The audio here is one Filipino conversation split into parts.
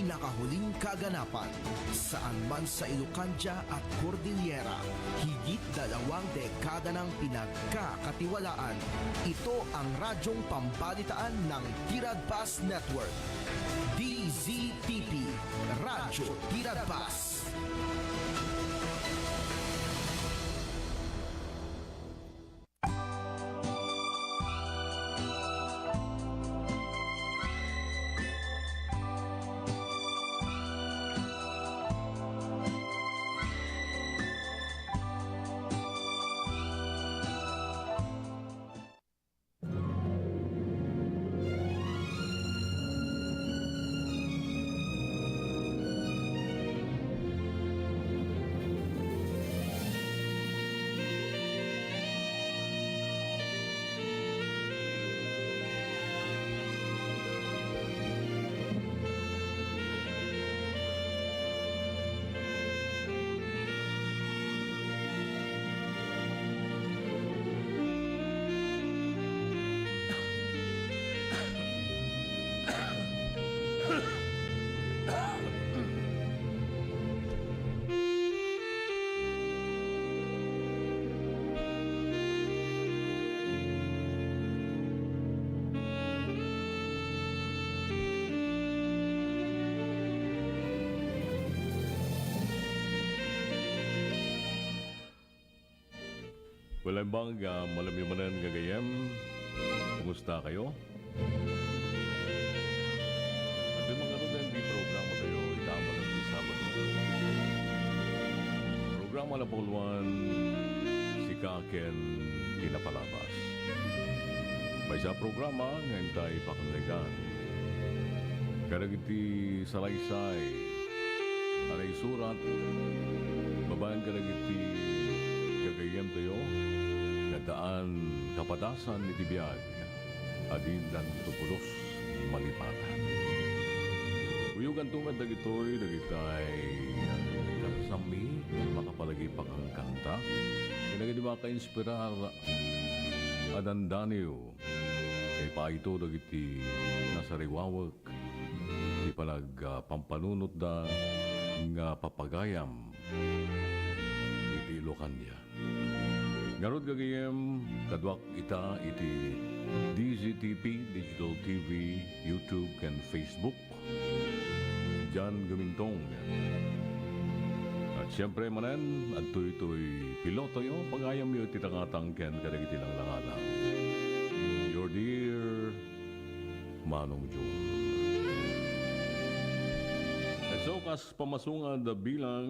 pinakahuling kaganapan. Saan man sa Ilocandia at Cordillera, higit 2 dekada ng pinagkakatiwalaan. Ito ang radyong pambalitaan ng Tiradpas Network. DZTP, Radyo Tiradpas. Wala bang malamyamanan gagayam? Kumusta kayo? At yung mga rin di programa kayo, itama lang di Sabado. Programa na puluan, si Kaken Kinapalabas. May sa programa, ngayon tayo pakanglagan. Karagiti salaysay, alay surat, babayan karagiti gagayam tayo, nadaan kapadasan ni Tibiyag, adin dan tupulos malipatan. Uyugan tumad dagitoy, dagitay karsami, makapalagi pakang kanta, kinagadi maka-inspirar adandaniw, kay paito dagiti nasariwawag, di palag pampanunot da nga papagayam, iti Ilocandia. Ngarod gagayem, kadwak ita iti DZTP, Digital TV, YouTube, and Facebook. Diyan gamintong. At siyempre manan, at tuy-tuy piloto yo, pagayam yo titangatang ken kadagiti lang langalang. Your dear Manong Jun. At so, kas pamasungan da bilang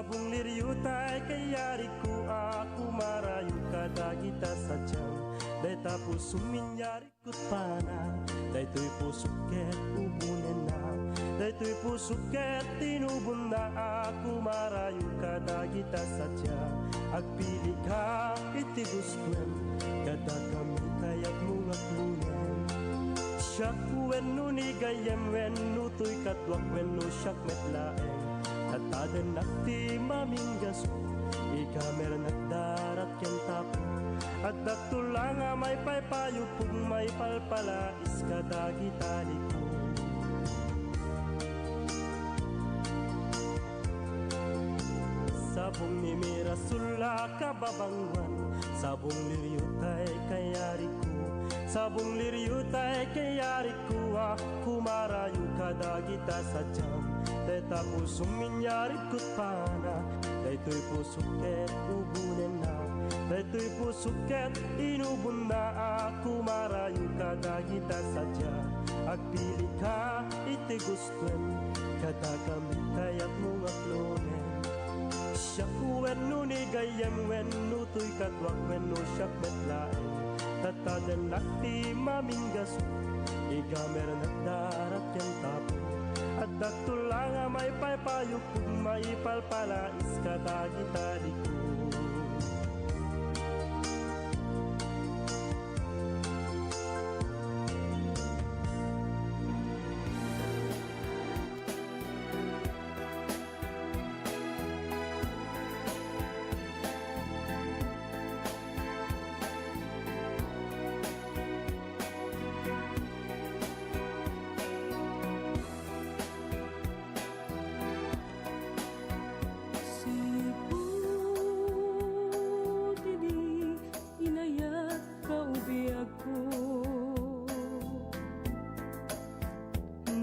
Sabong liryutay kayari ko ako marayo kada kita sa jam. Day tapos suminyari ko't pana. Day to'y pusuket ubunin na. Day to'y pusuket tinubon na ako marayo kada kita sa jam. Agpili ka iti gustwen kada kami kayak mungak lunen. Siyak wenno ni gayem wenno to'y katwak wenno siyak metlaeng. At adan nakti maminggas ikamer nagdarat ken tapo. At daktulang may paypayo pug may palpala iskada gitali ko. Sabong ni Mirasula kababangwan, sabong liryutay kayari ko. Sabong liryutay kayari ko ako marayo kada kita sa jam. Day tapos suminyari ko't pana. Day to'y pusuket ubunin na. Day to'y pusuket inubon na ako marayo kada kita sa jam. Agpili ka iti gustwen kada kami kayak mungak lunen. Siyak wenno ni gayem wenno to'y katwak wenno siyak metlaeng. Tatadan nakti maminggas igamer nagdarat yang tapo. At daktulang may paypayo kung may palpala iskada gitali ko.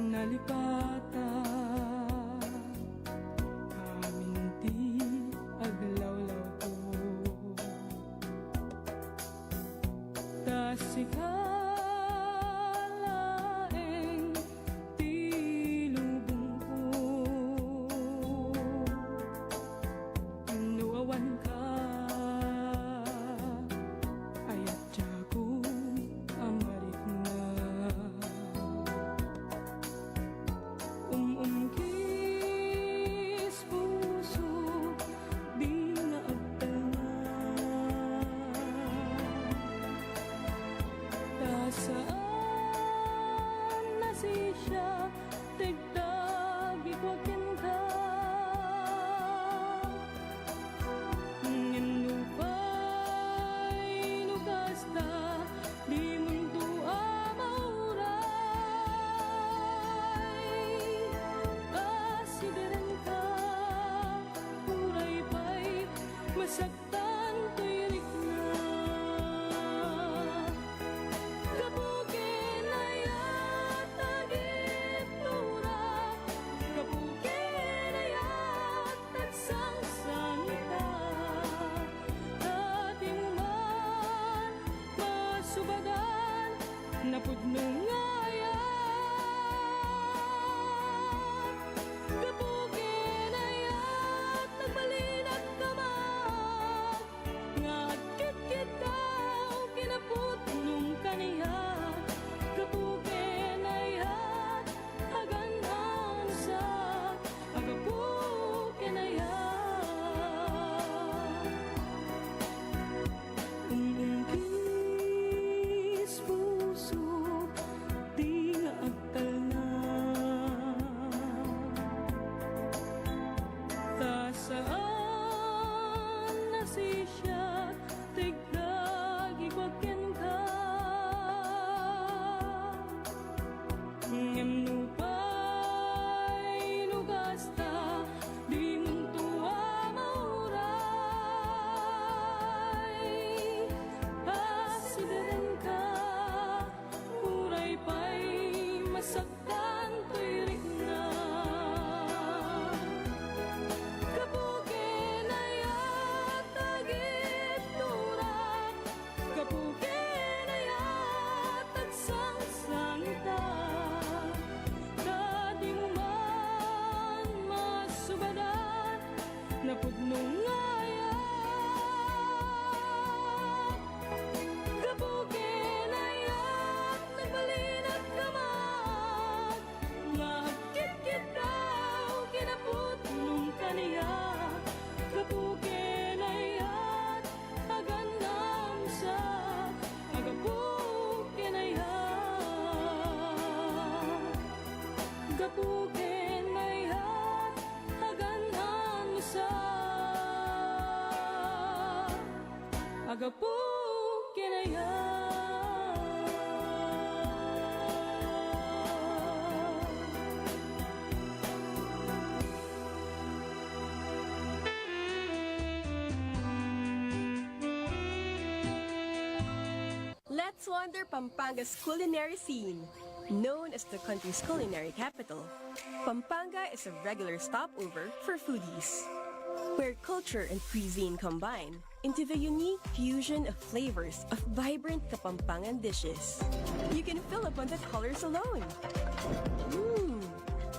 Nalipata aminti aglawlaw ko tasikalaeng tilubong ko nuawan ka ayat jago ang arit na umkis puso di na agtanga tasaan na siya tigdag ikwakin ka nginupay nukas na di mundo amauray asideran ka uray pa'y masaktan tuyirik na kabukin ay atagip lura kabukin ay atagsangsangita dati mo man masubagan napudnong kabukin ay at nagbalinag kamag nga agkit-kit daw kinaput nung kaniya kabukin ay at aganhan sa agabukin ay umungkis puso di nga agtal na tasaan na siya tigdag ikwakin ka ngem pa'y nugas ta di muntua mauray asideran ka uray pa'y masaktan tuyirik na kabukin ay atagip lura umaga po kinaya. Let's wander Pampanga's culinary scene. Known as the country's culinary capital, Pampanga is a regular stopover for foodies, where culture and cuisine combine into the unique fusion of flavors of vibrant Kapampangan dishes. You can fill up on the colors alone.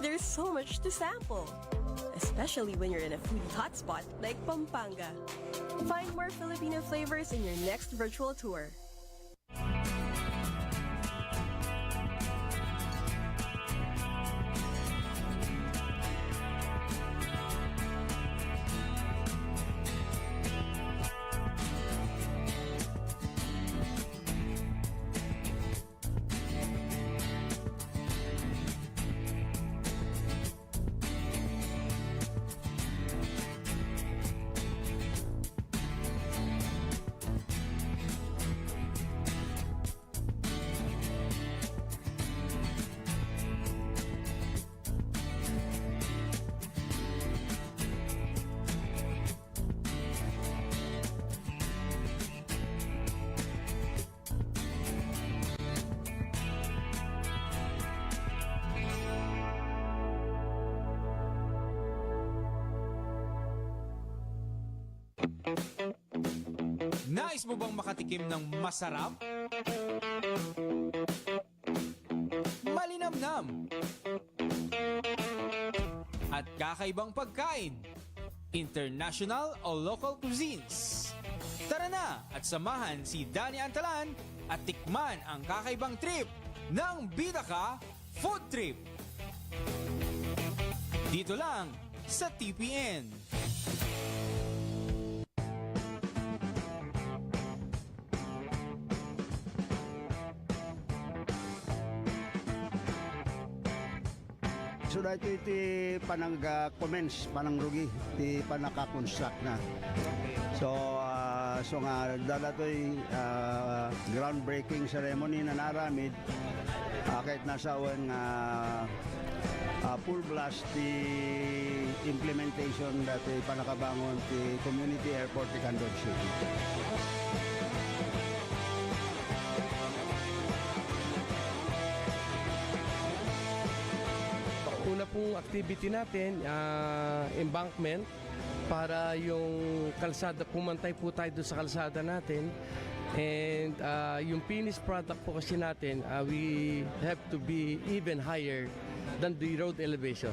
There's so much to sample, especially when you're in a foodie hotspot like Pampanga. Find more Filipino flavors in your next virtual tour. Nais mo bang makatikim ng masarap? Malinamnam at kakaibang pagkain, international o local cuisines. Tara na at samahan si Danny Antalan at tikman ang kakaibang trip ng Bida Ka Food Trip. Dito lang sa TPN. So dahito iti panang-commence, panang-rugi, iti panaka-construct na. So, nga dala to'y groundbreaking ceremony na naramid, kahit nasa awan full blast the implementation dati panakabangon ti community airport ti Candor City. Una pong activity natin, embankment, para yung kalsada, pumantay po tayo doon sa kalsada natin. And yung finished product po kasi natin, we have to be even higher than the road elevation.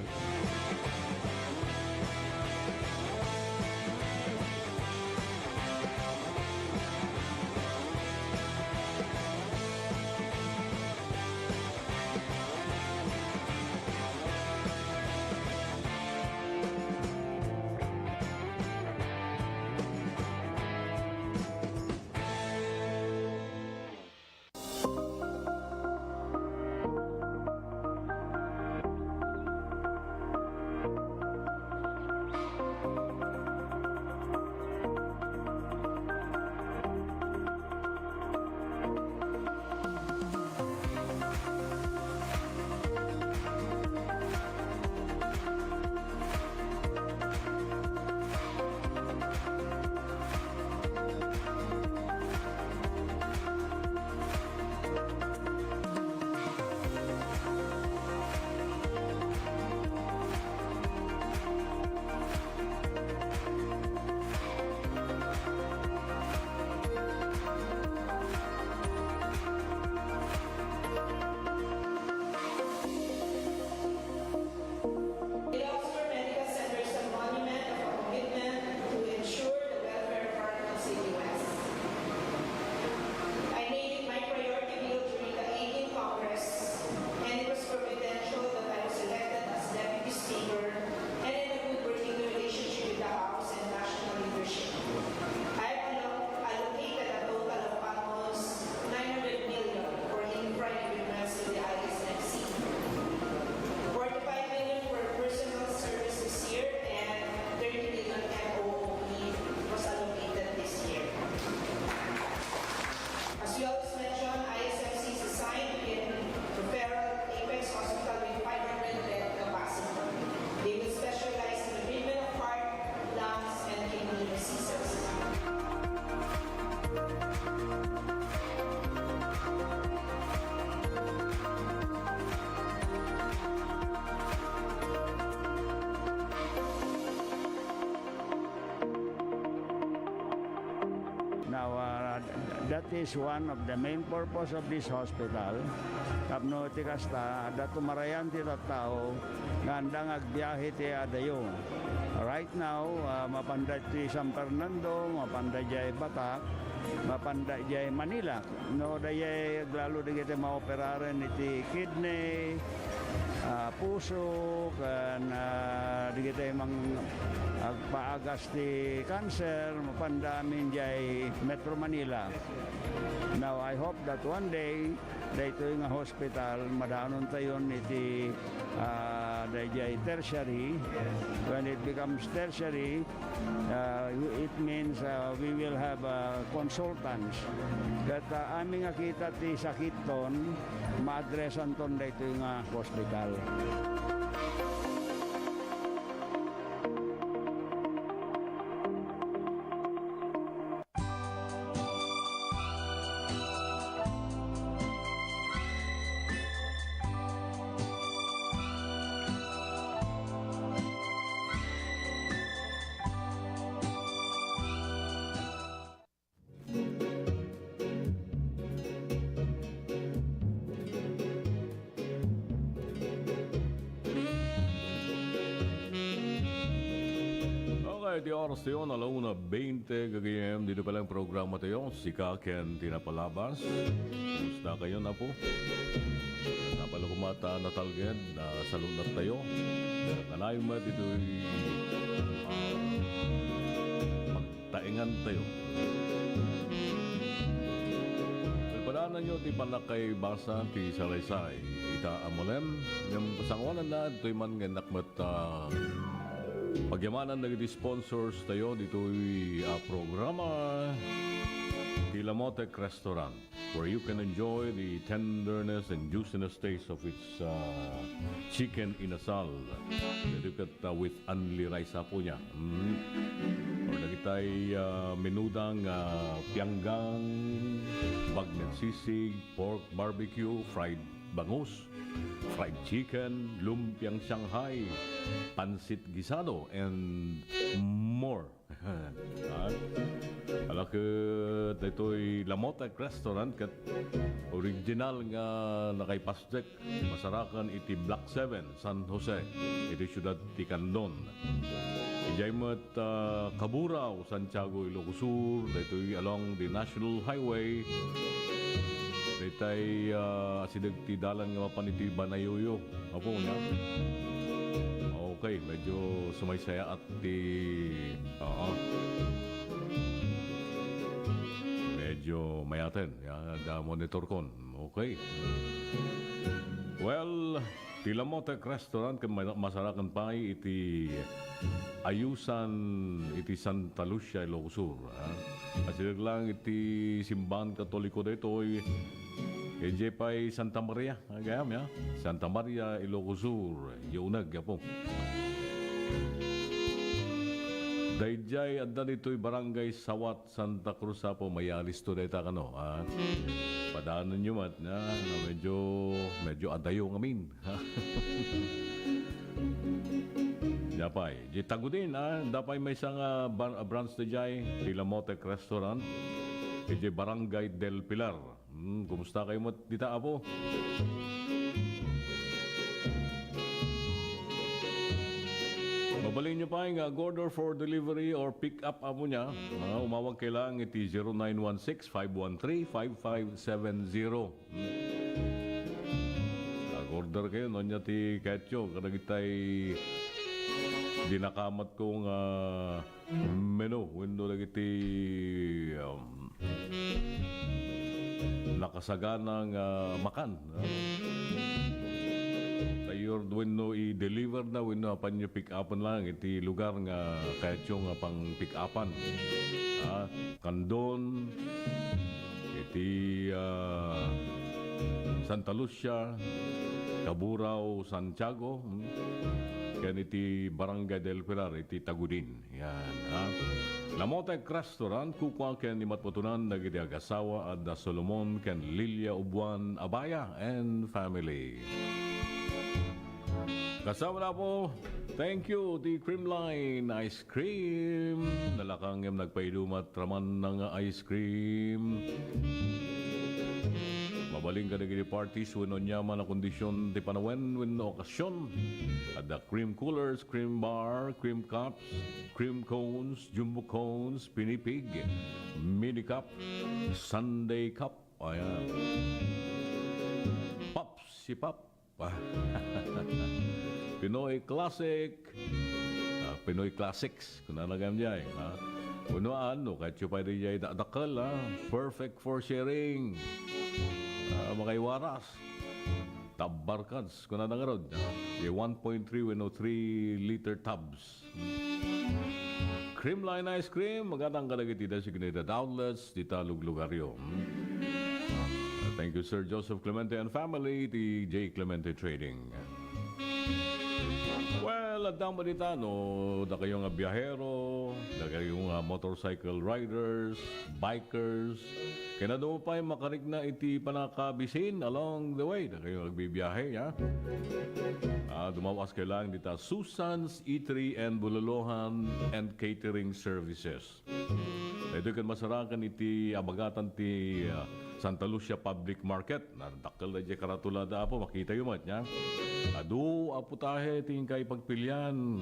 that is one of the main purpose of this hospital. Kapno ti kasta, da tumarayan ti tattao, nga andang agbiyahe ti adayo. Right now, mapanda ti San Fernando, mapanda jay Batak, mapanda jay Manila. No, dayay lalo di kita maoperaren iti kidney, puso, kan di kita mang agpaagas ti cancer, mapandamin jay Metro Manila. Now, I hope that one day, dito yung hospital, madaanon tayo iti dayjay tertiary. When it becomes tertiary, it means we will have consultants. That aming akita ti sakit ton, ma-addressan ton dito yung hospital. Di oras tayo, alauna 20 kagayam. Dito pa lang programa tayo. Si Kaken Tinapalabas. Kumusta kayo na po? Napala kumata na talged na salunat tayo. Nalayon mo dito'y magtaingan tayo. Pagpadaanan nyo ti panakay basa ti salaysay. Ita amalem. Yung pasangwanan na ito'y man ganakmat pagyamanan na sponsors tayo dito'y programa Tilamotek Restaurant, where you can enjoy the tenderness and juiciness taste of its chicken inasal. Dedicated with only rice po niya. Or nagitay menudang pianggang, bagnet sisig, pork barbecue, fried bangus, fried chicken, lumpiang Shanghai, pansit gisado, and more. Alak dito'y Lamotek Restaurant kat original nga nakaipasdek masarakan iti Block 7, San Jose, iti siyudad ti Candon. Ijay mo't Caburaw, Santiago, Ilocos Sur, dito'y along the National Highway. Itay asidag ti dalan nga mapaniti Banayuyo. Apo niya. Okay, medyo sumaysaya at ti medyo mayaten. Da monitor kon. Okay. Well, ti Lamotek Restaurant kan masarakan pa iti Ayusan iti Santa Lucia, Ilocos Sur. Asidag lang iti simbahan Katoliko dito EJ pa'y Santa Maria, agayam ya. Santa Maria, Ilocos Sur, Yunag, po. Dayjay, adda dito'y barangay Sawat, Santa Cruz, po. May alisto dito kano. Padaanan nyo mat na medyo adayo ngamin. Dapay, di tagudin, dapay may isang branch dayjay, Tilamotek Restaurant, EJ Barangay del Pilar. Kumusta kayo mo dita apo? Mabalin nyo pa yung order for delivery or pick up apo niya. Umawag kailang iti 0916-513-5570. Order kayo no niya ti Ketyo. Karag itay dinakamat kong menu. Window lagi ti nakasaganang makan. Tayo winno i-deliver na winno apan nyo pick upan lang iti lugar nga kahit yung pang pick upan. Candon, iti Santa Lucia, Caburaw, Santiago, yan iti Barangay del Pilar, iti Tagudin. Yan, Lamotek Restaurant, kukuha ken ni matputunan nagiti agasawa at da Solomon ken Lilia Ubuan Abaya and family. Kasama na po, thank you, the Creamline Ice Cream. Nalakang yung nagpaidumat raman ng ice cream. Mabaling ka na parties when on yaman na kondisyon di panawen when na okasyon. At the cream coolers, cream bar, cream cups, cream cones, jumbo cones, pinipig, mini cup, Sunday cup. Ayan. Pops, si Pop. Pinoy Classic. Pinoy Classics. Kung nanagam dyan. Unuan, no, kahit yung pwede dyan dakal, perfect for sharing. Makaiwaras. Tabbarkads. Kung nanangarod. Yung 1.3 with no 3-liter tubs. Creamline Ice Cream. Magandang kalagit dito designated outlets. Dito luglugaryo. Thank you, Sir Joseph Clemente and family, the J. Clemente Trading. Well, at daang balita, no, da kayong biyahero, da kayong motorcycle riders, bikers, kaya na doon pa yung makarig na iti panakabisin along the way. Da kayong nagbibiyahe, ya. Dumawas kayo lang dito, Susan's Eatery and Bulalohan and Catering Services. Ito kan masarakan iti abagatan ti Santa Lucia Public Market. Nadakal na dyan karatulada po, makita yung mat niya. Adu, apo tahe, tingin kay pagpilian.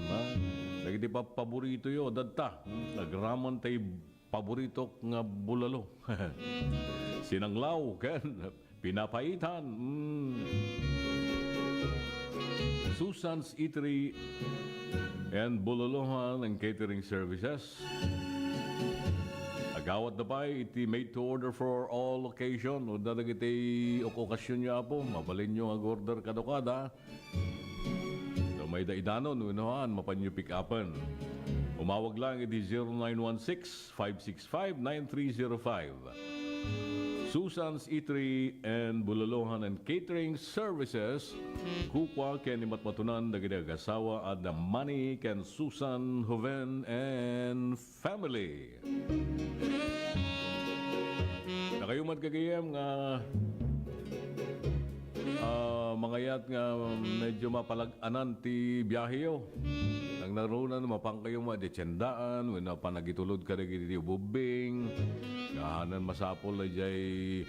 Lagi di pa paborito yo, dadta. Nagraman tayo paborito nga bulalo. Sinanglaw, kan? Pinapaitan. Susan's Eatery and Bulalohan and Catering Services. Agawat na ba iti made to order for all occasion o dadag iti okasyon niya po mabalin nyo ang order kadokada so may daidanon unuhan mapanyo pick upan umawag lang iti 0916-565-9305 Susan's Eatery and Bulalohan and Catering Services kukwa ken imatmatunan dagiti agasawa at the Money ken Susan Hoven and family. Na kayo magkagayam nga mga yat nga medyo mapalag-anan ti biyahe yo. Nang narunan mapang kayo madetsendaan when panagitulod ka na giti bubing gahanan masapol na jay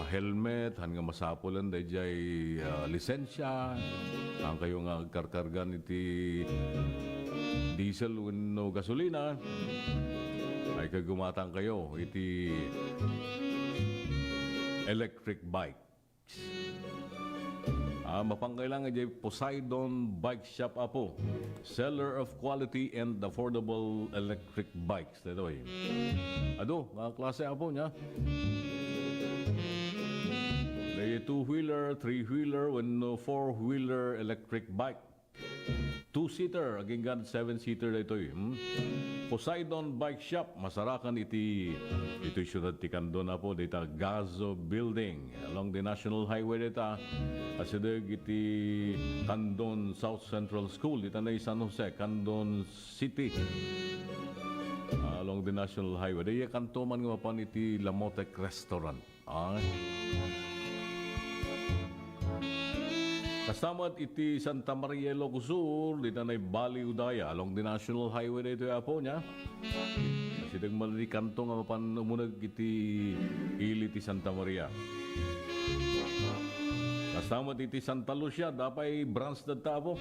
helmet han nga masapolan da jay lisensya ang kayo nga karkargan iti diesel wenno gasolina ay kagumatang kayo iti electric bikes. Mapangkailangan dyan Poseidon Bike Shop apo. Seller of quality and affordable electric bikes. Ito ay. Ado, mga klase apo niya. May 2-wheeler, 3-wheeler, and 4-wheeler electric bike. 2-seater, aging gan 7-seater na ito eh. Poseidon Bike Shop, masarakan ito'y syudad ti Kandon na po, dito Gazo Building, along the National Highway dito, asidag iti Kandon South Central School, dito na San Jose, Kandon City, along the National Highway. Daya kanto man nga mapan iti Lamotek Restaurant. Kastamat iti Santa Maria Ilocos Sur, dito na Bali Udaya, along the National Highway dito po niya. Sidang malilikanto nga mapan umunag iti ili ti Santa Maria. Kastamat iti Santa Lucia, dapay branch data po.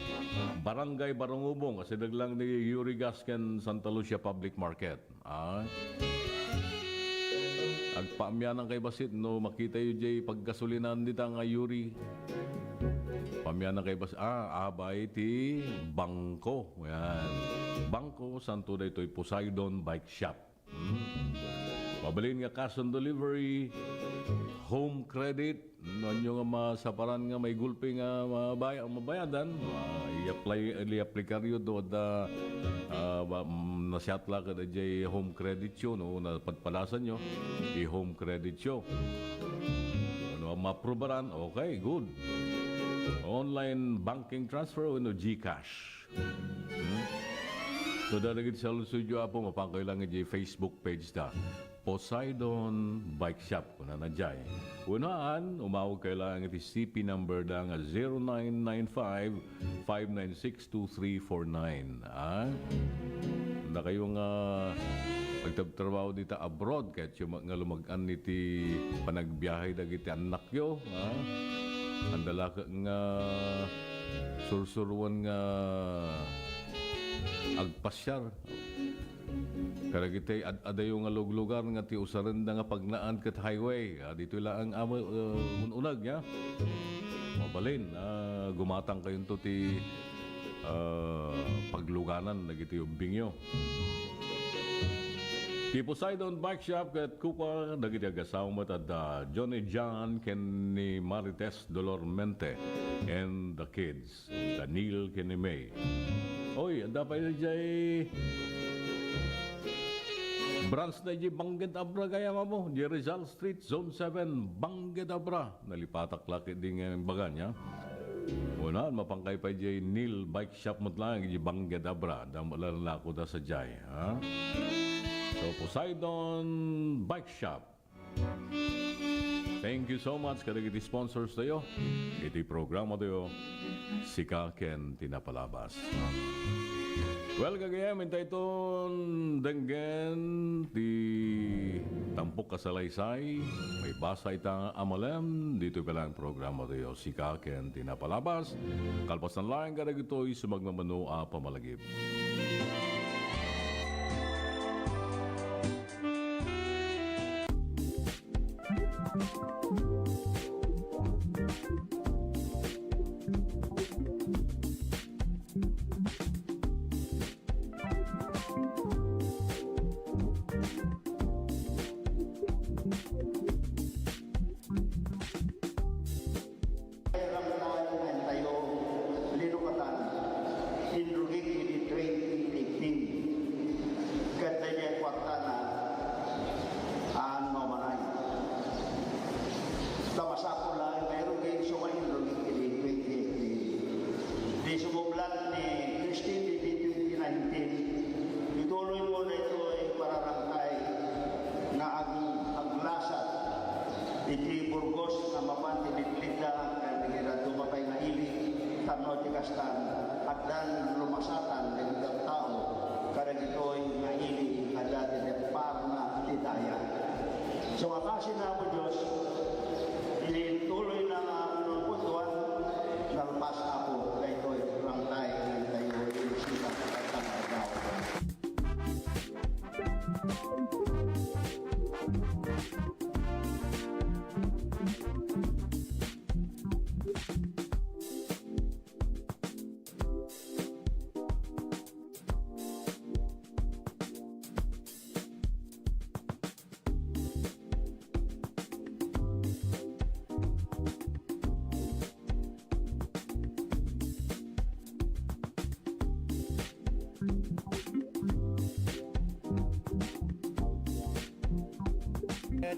Barangay Barangubong, kasi daglang ni Yuri Gasken Santa Lucia Public Market. Agpaamyanan kay Basit, no makita yu jay pagkasulinan dita nga Yuri. Pamyanan kay Basit, abay ti Bangko. Yan. Bangko, santo da ito'y Poseidon Bike Shop. Mabalin nga cash on delivery, home credit, nyo nga masaparan nga may gulpi nga mabayadan, i-apply karyo do da nasyatla ka da jay home credit yo, no, na padpalasan nyo, i-home credit yo. Ano, maprobaran, okay, good. Online banking transfer o no, GCash. So, daragit sa studio po, mapangkailangan yung Facebook page da. Poseidon Bike Shop kuna na jay. Unaan, umawag kayo lang iti CP number da nga 0995-596-2349. Na kayong pagtatrabaho dito abroad kahit yung nga lumag-an niti panagbiyahe dagiti anak yo. Andala ka nga sursuruan nga agpasyar. Karagitay aday yung lugar nga ti usaran nga pagnaan kat highway. Dito lang ang ununag ya. Mabalin, gumatang kayo to ti pagluganan nagiti yung bingyo. Ti Poseidon Bike Shop kat kupa dagiti agasaw mo at Johnny John ken ni Marites Dolormente and the kids, Daniel ken ni May. Oy, anda pa yun jay branch na jay Bangged Abra kaya mo, di Rizal Street, Zone 7, Bangged Abra. Nalipatak laki din ng baga niya. Una, mapangkay pa jay Neil Bike Shop mo lang, jay Bangged Abra. Damalan na ako da sa jay. So, Poseidon Bike Shop. Thank you so much kada iti sponsors tayo. Iti programa tayo, Sika Ken Tinapalabas. Well, kagayam, hintay itong denggen di tampok kasalaysay. May basa itang amalem. Dito pala ang programa tayo, Sika Ken Tinapalabas. Kalpasan lang kada ito'y sumagmamano pamalagip. Iti Burgos na mapan tinitlida kaya ngira dumapay na ili tano ti kastan at dan lumasatan ng tao kaya ito'y na ili kada tinepar na titaya. So akasin na mo Diyos, tuloy na ang puntuan nalpas ako kaya ito'y rangtay ng tayo inisita at tangagaw.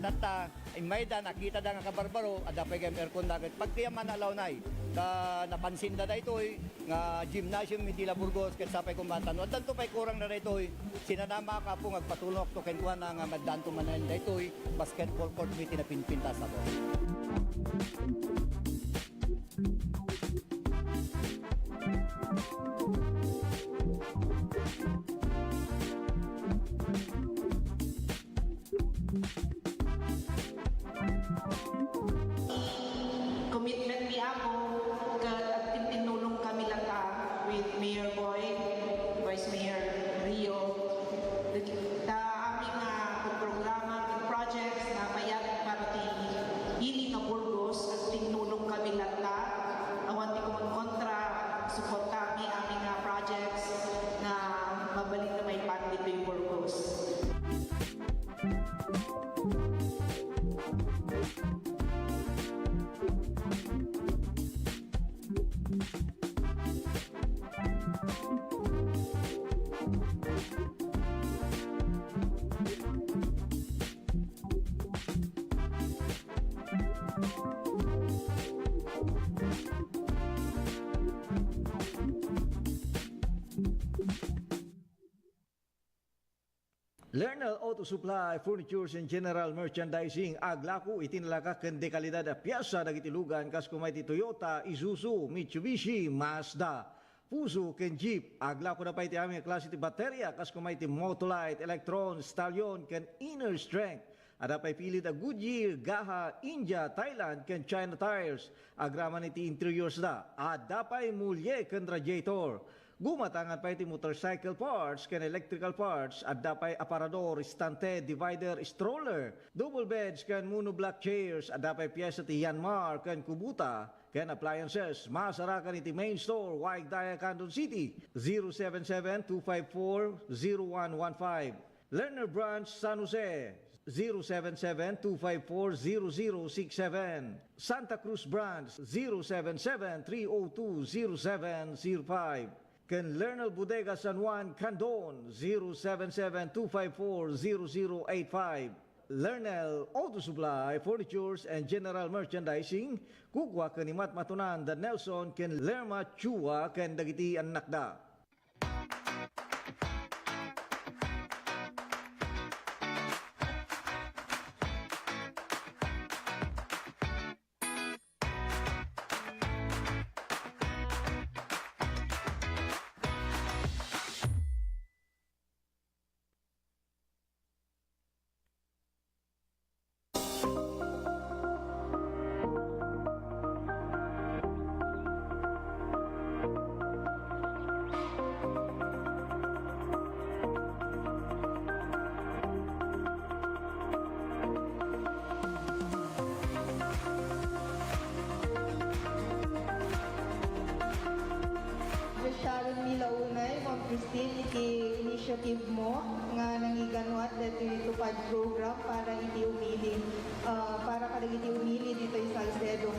Tata, may da nakita da nga kabarbaro, ada pa yung aircon dagat. Pag kaya man alawnay, napansin da ito'y nga gymnasium hindi la Burgos, ket sapay kumatan. At danto pa'y kurang na ito'y sinanama ka po ngagpatulok to kentuan na nga maddanto manan da ito'y basketball court may tinapinpintas ako. Commitment ni ako at tinulong kami lang with Mayor Boy, Vice Mayor Rio, na aming programa, projects na payat para ili nga Burgos at tinulong kami lang Lernal Auto Supply, Furnitures and General Merchandising, aglaku itinalaga ken dekalidad a piyasa dagiti lugan kas kumay ti Toyota, Isuzu, Mitsubishi, Mazda. Puso ken Jeep, aglaku na pa iti aming klase ti baterya kas kumay ti Motolite, Electron, Stallion ken Inner Strength. Ada pa'y pilit a Goodyear, Gaha, India, Thailand ken China Tires. Agraman iti interiors da. Ada pa'y mulye ken radiator. Gumatangan pa iti motorcycle parts ken electrical parts at dapay aparador, stante, divider, stroller, double beds ken monoblock chairs at dapay piyesa ti Yanmar ken Kubuta ken appliances. Masarakan iti main store Waig Daya, Candon City 077-254-0115. Lerner Branch, San Jose 077-254-0067. Santa Cruz Branch 077-302-0705. Ken Lernal Bodega San Juan, Candon 077-254-0085. Lernal Auto Supply, Furnitures and General Merchandising, kukwa kanimat matunan da Nelson ken Lerma Chua ken dagiti annakda. Sharon Milaunay, Ma'am Christine, iti initiative mo nga nangiganuat dito itupad program para iti umili, para kada iti umili dito sa Salcedo.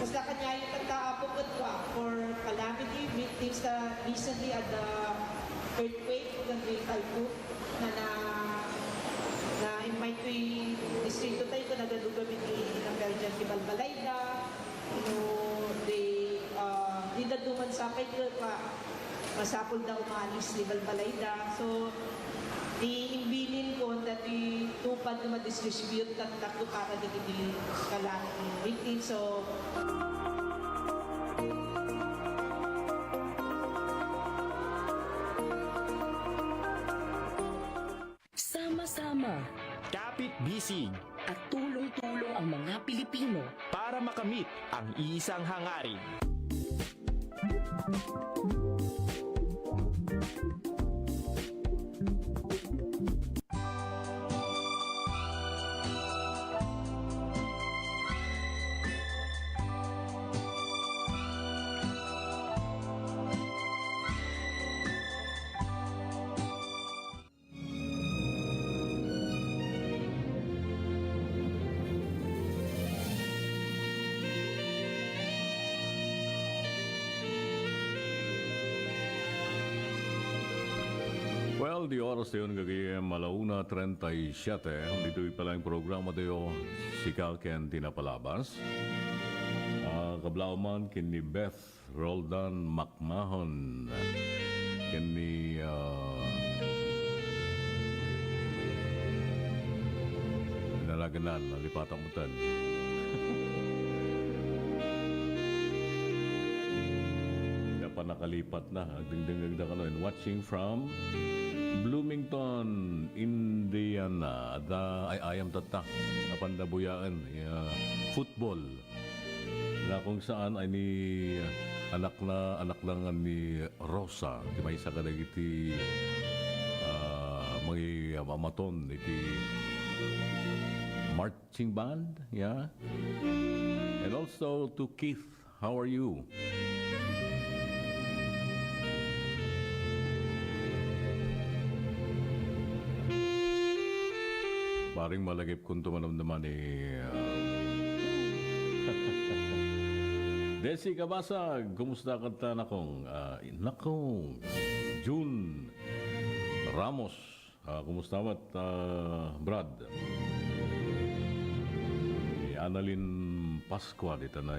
Basta kanya yung tagkaapog for calamity victims na recently at the earthquake ng Great Typhoon na invite ko yung distrito tayo ko nagadugan ng Belgian si Balbalayda. Di naduman sa akin pa masapol na umalis ni Balbalayda. So, di-imbilin ko na tupad na ma-distribute at takto para di calamity victims. So, sama-sama, kapit-bisig, at tulong-tulong ang mga Pilipino para makamit ang isang hangarin. Well, di oras tayo nagagayam 1:37. Dito pala yung programa tayo si Calken Tinapalabas. Kablauman kini Beth Roldan Macmahon. Kini nalaganan, nalipatang mutan. Nakalipat na. Dingding ka no. And watching from Bloomington, Indiana. I am tatak. Napandabuyaan. Football. Na kung saan ay ni anak lang ni Rosa. Di may isa ka na iti mga mamaton. Iti marching band. Yeah. And also to Keith. How are you? Paring malagip kung tumanam-naman Desi Kabasag, kumusta ka ta nakong? June Ramos, kumusta mat Brad? Annalyn Pascua, dito na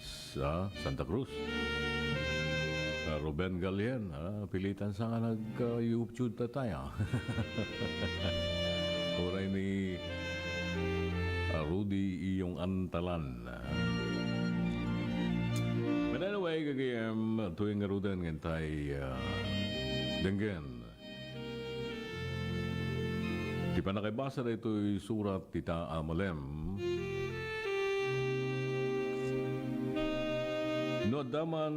sa Santa Cruz. Ruben Galien, pilitan sa nga nag-YouTube na tayo. Oray ni Rudy iyong antalan. But anyway, kagayam tuwing Ruden ngentay denggen. Di pa nakibasa na ito'y surat tita Amalem. No daman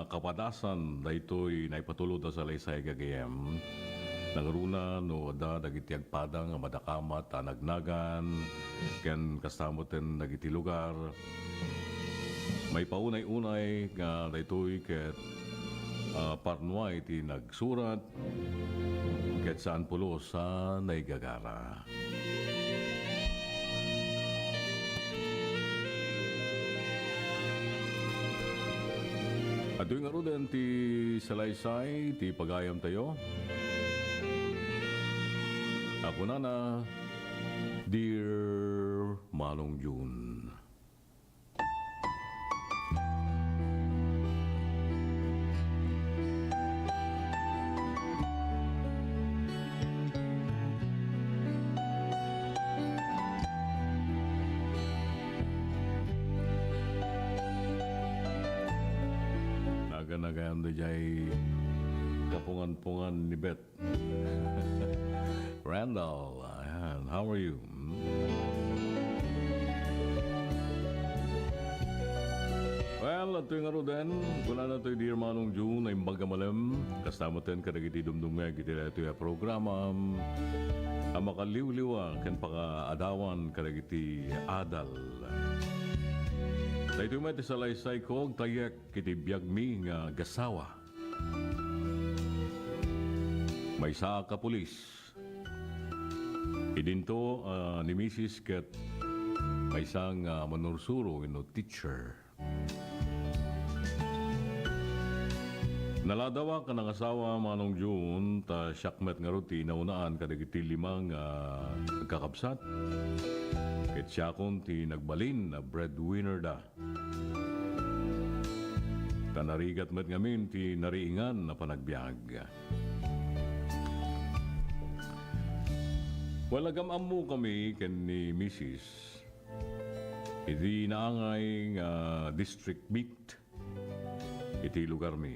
kapadasan na ito'y naipatulod na sa laysay gagayam. Nangaruna no da dagiti agpadang nga madakamat anagnagan ken kastamoten dagiti lugar. May paunay-unay nga daytoy ket parnuay iti nagsurat ket saan pulo sa naigagara. At yung arudan ti salaysay, ti pagayam tayo. Ako na, Dear Manong June. Naganagayan na jay kapungan-pungan ni Beth. Randall, ayan, how are you? Well, at yung arudan, kuna na ito'y Dear Manong June ay magamalam. Kastamoten kadagiti dumdumeg iti na ito'y programa. Ang makaliw-liwa ken paka-adawan kadagiti adal. Sa ito'y may tisalaysay ko, tayak kiti biyag mi nga gasawa. May sa kapulis. Idinto ni Mrs. ket may isang manursuro no teacher. Naladawa ka ng asawa Manong June ta syakmet nga ruti naunaan kadagiti limang kakabsat. Ket siya kon ti nagbalin na breadwinner da. Tanarigat met ngamin ti nariingan na panagbiag. Walagam ammo kami ken ni Mrs. Iti naangay nga district meet iti lugar mi.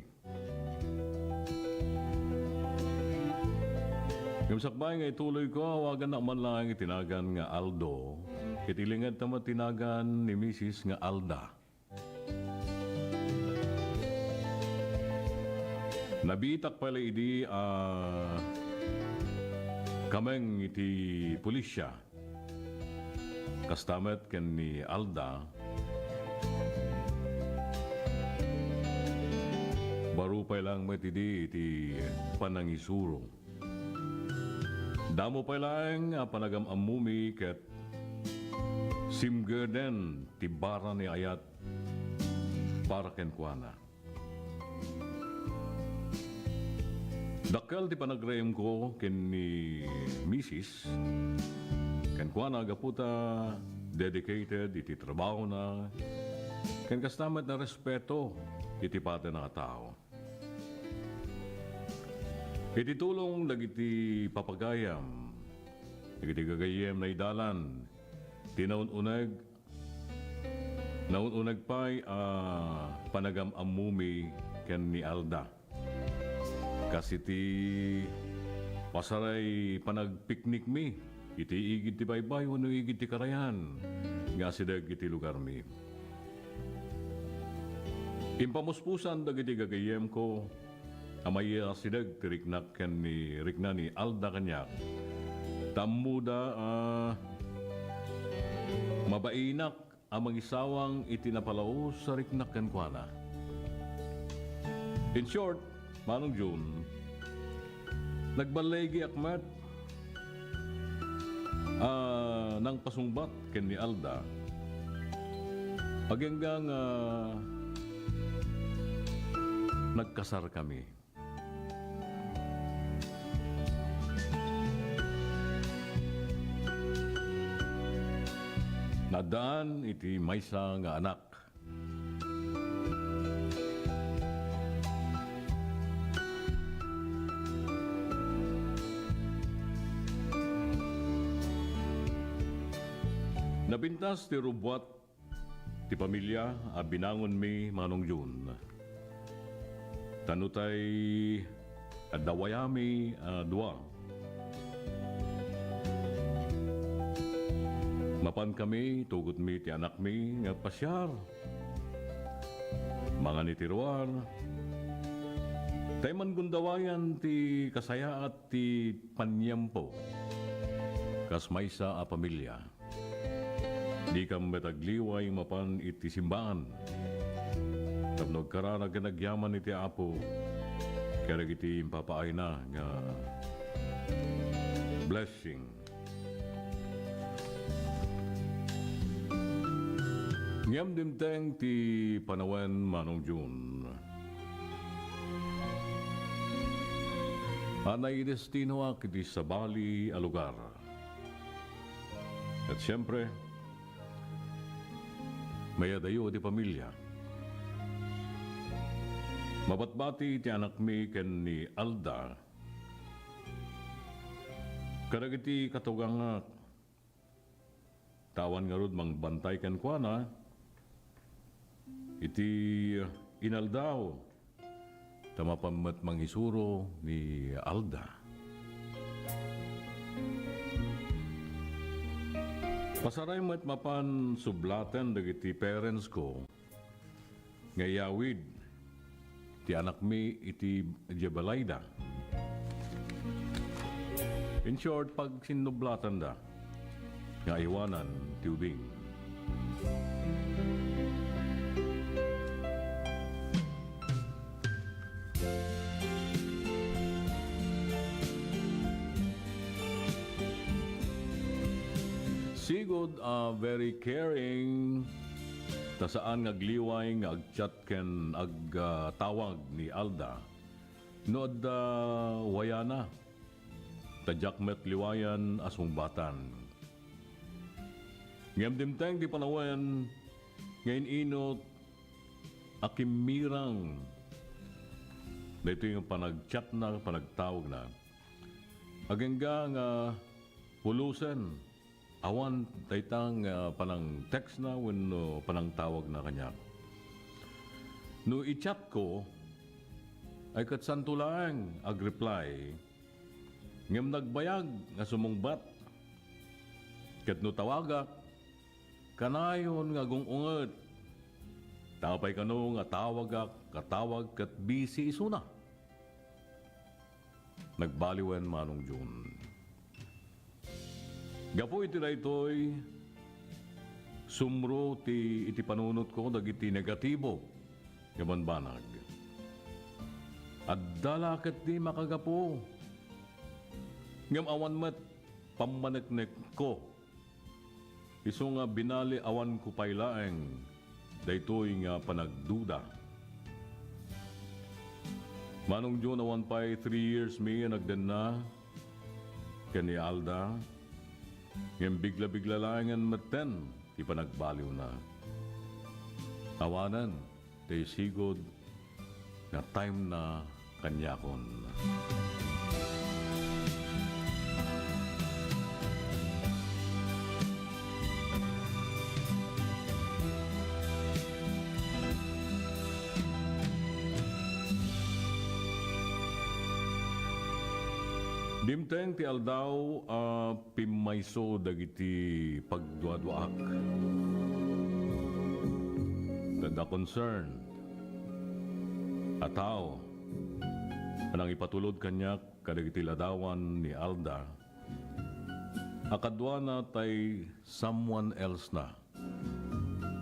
Yung sakbay nga ituloy ko, awagan na man lang itinagan nga Aldo. Itilingad tama tinagan ni Mrs. nga Alda. Nabitak pala idi kameng iti pulisya. Kastamet ken ni Alda. Baru pa lang matidi iti panangisuro. Damo pa lang panagam amumi ket simgerden ti bara ni ayat para ken kuana. Dakkel ti panagrem ko ken ni Mrs. Ken kuana gaputa dedicated iti trabaho na ken kastamet na respeto iti pati nga tao. Iti tulong dagiti papagayam, dagiti gagayem na idalan, tinaununag, naununag pa'y panagam amumi ken ni Alda. Kasi ti pasaray panagpiknik mi, iti igid ti baybay, wano igid ti karayan, nga sidag iti lugar mi. Impamuspusan dagiti gagayem ko, amaya sidag ti riknak ken ni rikna ni Alda kanyak. Tammuda mabainak amang isawang itinapalaw sa riknak ken kuana. In short, Manong June, nagbalegi akmat nang pasungbat ken ni Alda. Agenggang nagkasar kami. Nadaan iti maysa nga anak Napintas ti rubwat ti pamilya a binangon mi Manong Jun. Tanutay adawayami dua. Mapan kami, tugot mi ti anak mi nga pasyar. Mga nitiruar. Tay man gundawayan ti kasaya at ti panyampo. Kas maysa a pamilya. Di kam metagliway mapan iti simbahan. Tapno karana ganagyaman iti apo. Kaya iti impapaay na nga blessing. Ngam dimteng ti panawen Manong Jun. Anay destino ak iti sabali a lugar. At siyempre, may adayo di pamilya. Mabatbati ti anak mi ken ni Alda. Karagiti katugang nga tawan nga rod mang bantay ken kuana. Iti inaldaw tamapamat mangisuro ni Alda. Pasaray met mapan sublaten dagiti parents ko ngayawid ti anak mi iti Jebalayda. In short, pag sinublatan da nga iwanan ti ubing. Sigod very caring ta saan ngagliway nga agchat ken agtawag ni Alda. Nood wayana tadyak met liwayan asong batan. Ngem dimteng di panawen ngayon inot akimirang dito yung panagchat na panagtawag na. Agengga nga pulusen awan taytang panang text na when panang tawag na kanya. No i-chat ko ay katsantulaang ag-reply ngem nagbayag nga sumungbat ket no tawagak kanayon nga gungunget tapay kano nga tawagak katawag ket busy isuna. Nagbaliwen Manong Jun. Gapo iti daytoy sumro iti panunot ko dagiti negatibo yaman banag. At dalaket di makagapo. Ngam awan met pamaneknek ko. Iso nga binali awan ko paylaeng daytoy nga panagduda. Manong Jun awan pay 3 years mi nagden na ken ni Alda. Ngem bigla-bigla lang ang maten, di pa nagbaliw na. Awanan, day sigod, na time na kanyakon. Dimteng ti aldaw pimayso dagiti pagduadwaak. Ganda concern. Ataw, anang ipatulod kanyak kadagiti ladawan ni Alda. Akadwa na tay someone else na.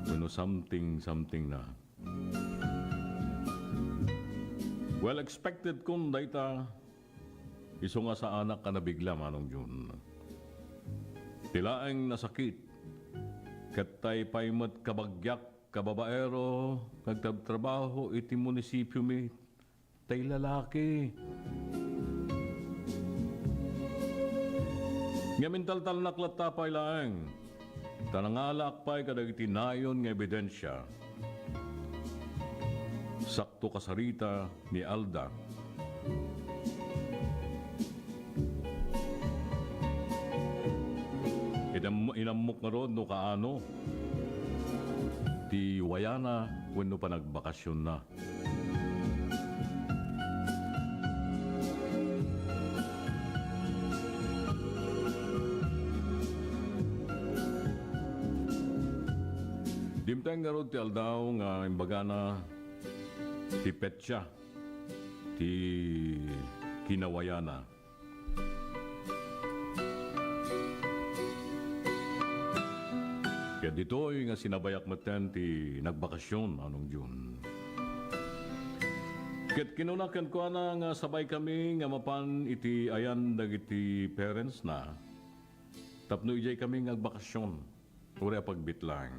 Ano something na. Well expected kung dayta iso nga sa anak ka nabigla Manong Jun. Tilaeng nasakit. Katay paymat kabagyak kababaero nagtatrabaho iti munisipyo mi tay lalaki. Ngamin tal naklata pay laeng. Tanangalak pay kadagiti nayon nga ebidensya. Sakto kasarita ni Alda. inamok nga ron no kaano. Ti wayana wenno pa nagbakasyon na. Dimteng nga ron ti aldaw nga imbaga na ti petsa ti kinawayana. Kaya dito'y nga sinabayak maten ti nagbakasyon anong June. Ket kinunakan ko na nga sabay kami nga mapan iti ayan dagiti parents na. Tapno ijay kami nga nagbakasyon. Uri pagbitlang.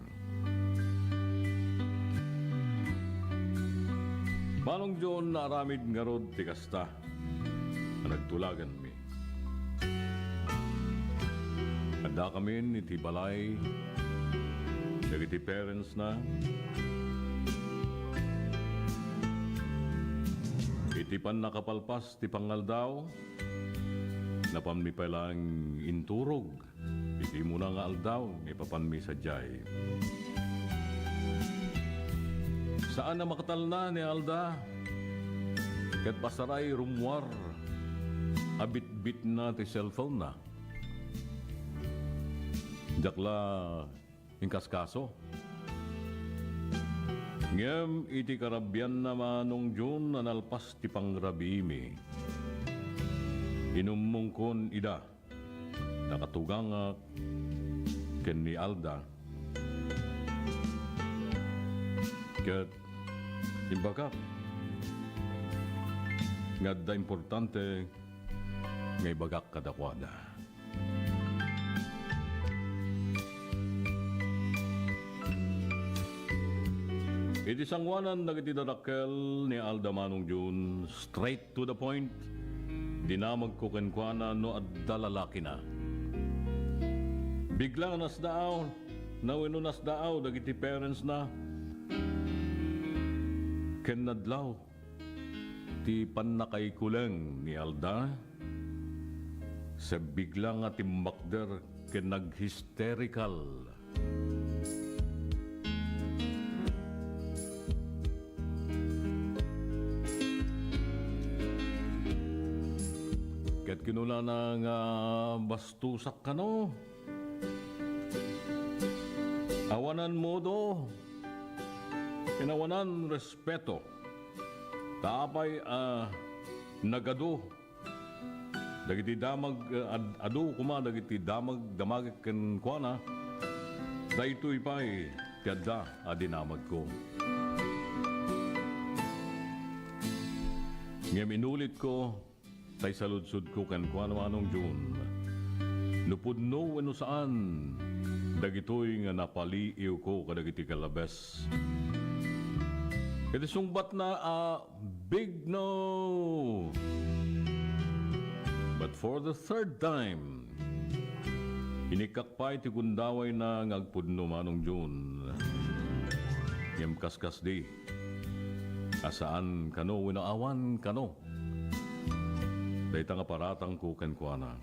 Manong June na aramid nga rod ti kasta. Nagtulagan mi. Ada kami iti balay. Dagiti parents na. Iti pan nakapalpas ti pangaldaw. Napam mi palang inturog. Iti muna nga aldaw. Ipapan mi sadyay. Saan na makatal na ni Alda? Kat pasaray rumwar. Abit-bit na ti cellphone na. Jakla ingkas-kaso. Ngem iti karabyan naman nung June nanalpas ti pangrabimi. Inumungkon ida. Nakatugang ken ni Alda. Ket imbagak. Nga da importante nga ibagak kadakwada. Iti sangwanan nagitidadakkel ni Alda Manong June, straight to the point, dinamag ko kenkwana no adda lalaki na. Biglang nasdaaw, nawino nasdaaw, dagiti parents na, kenadlaw, ti panakay kuleng ni Alda, sa biglang atimbakder ken nag-hysterical. Ket kinula na nga bastusak ka no. Awanan mo do. Kinawanan respeto. Taapay nagado. Dagiti damag adu kuma dagiti damag ken kuana. Daytoy pay tiadda adinamag ko. Ngem inulit ko tay saludsud ko kan kuano anong June. Nupudno wenno saan dagitoy nga napaliiw ko kadagiti kalabes. Iti sungbat na big no. But for the third time, inikakpay ti kundaway na ngagpudno manong June. Ngem kaskas di. Asaan kano winaawan kano. Dayta nga paratang ko kenkwana.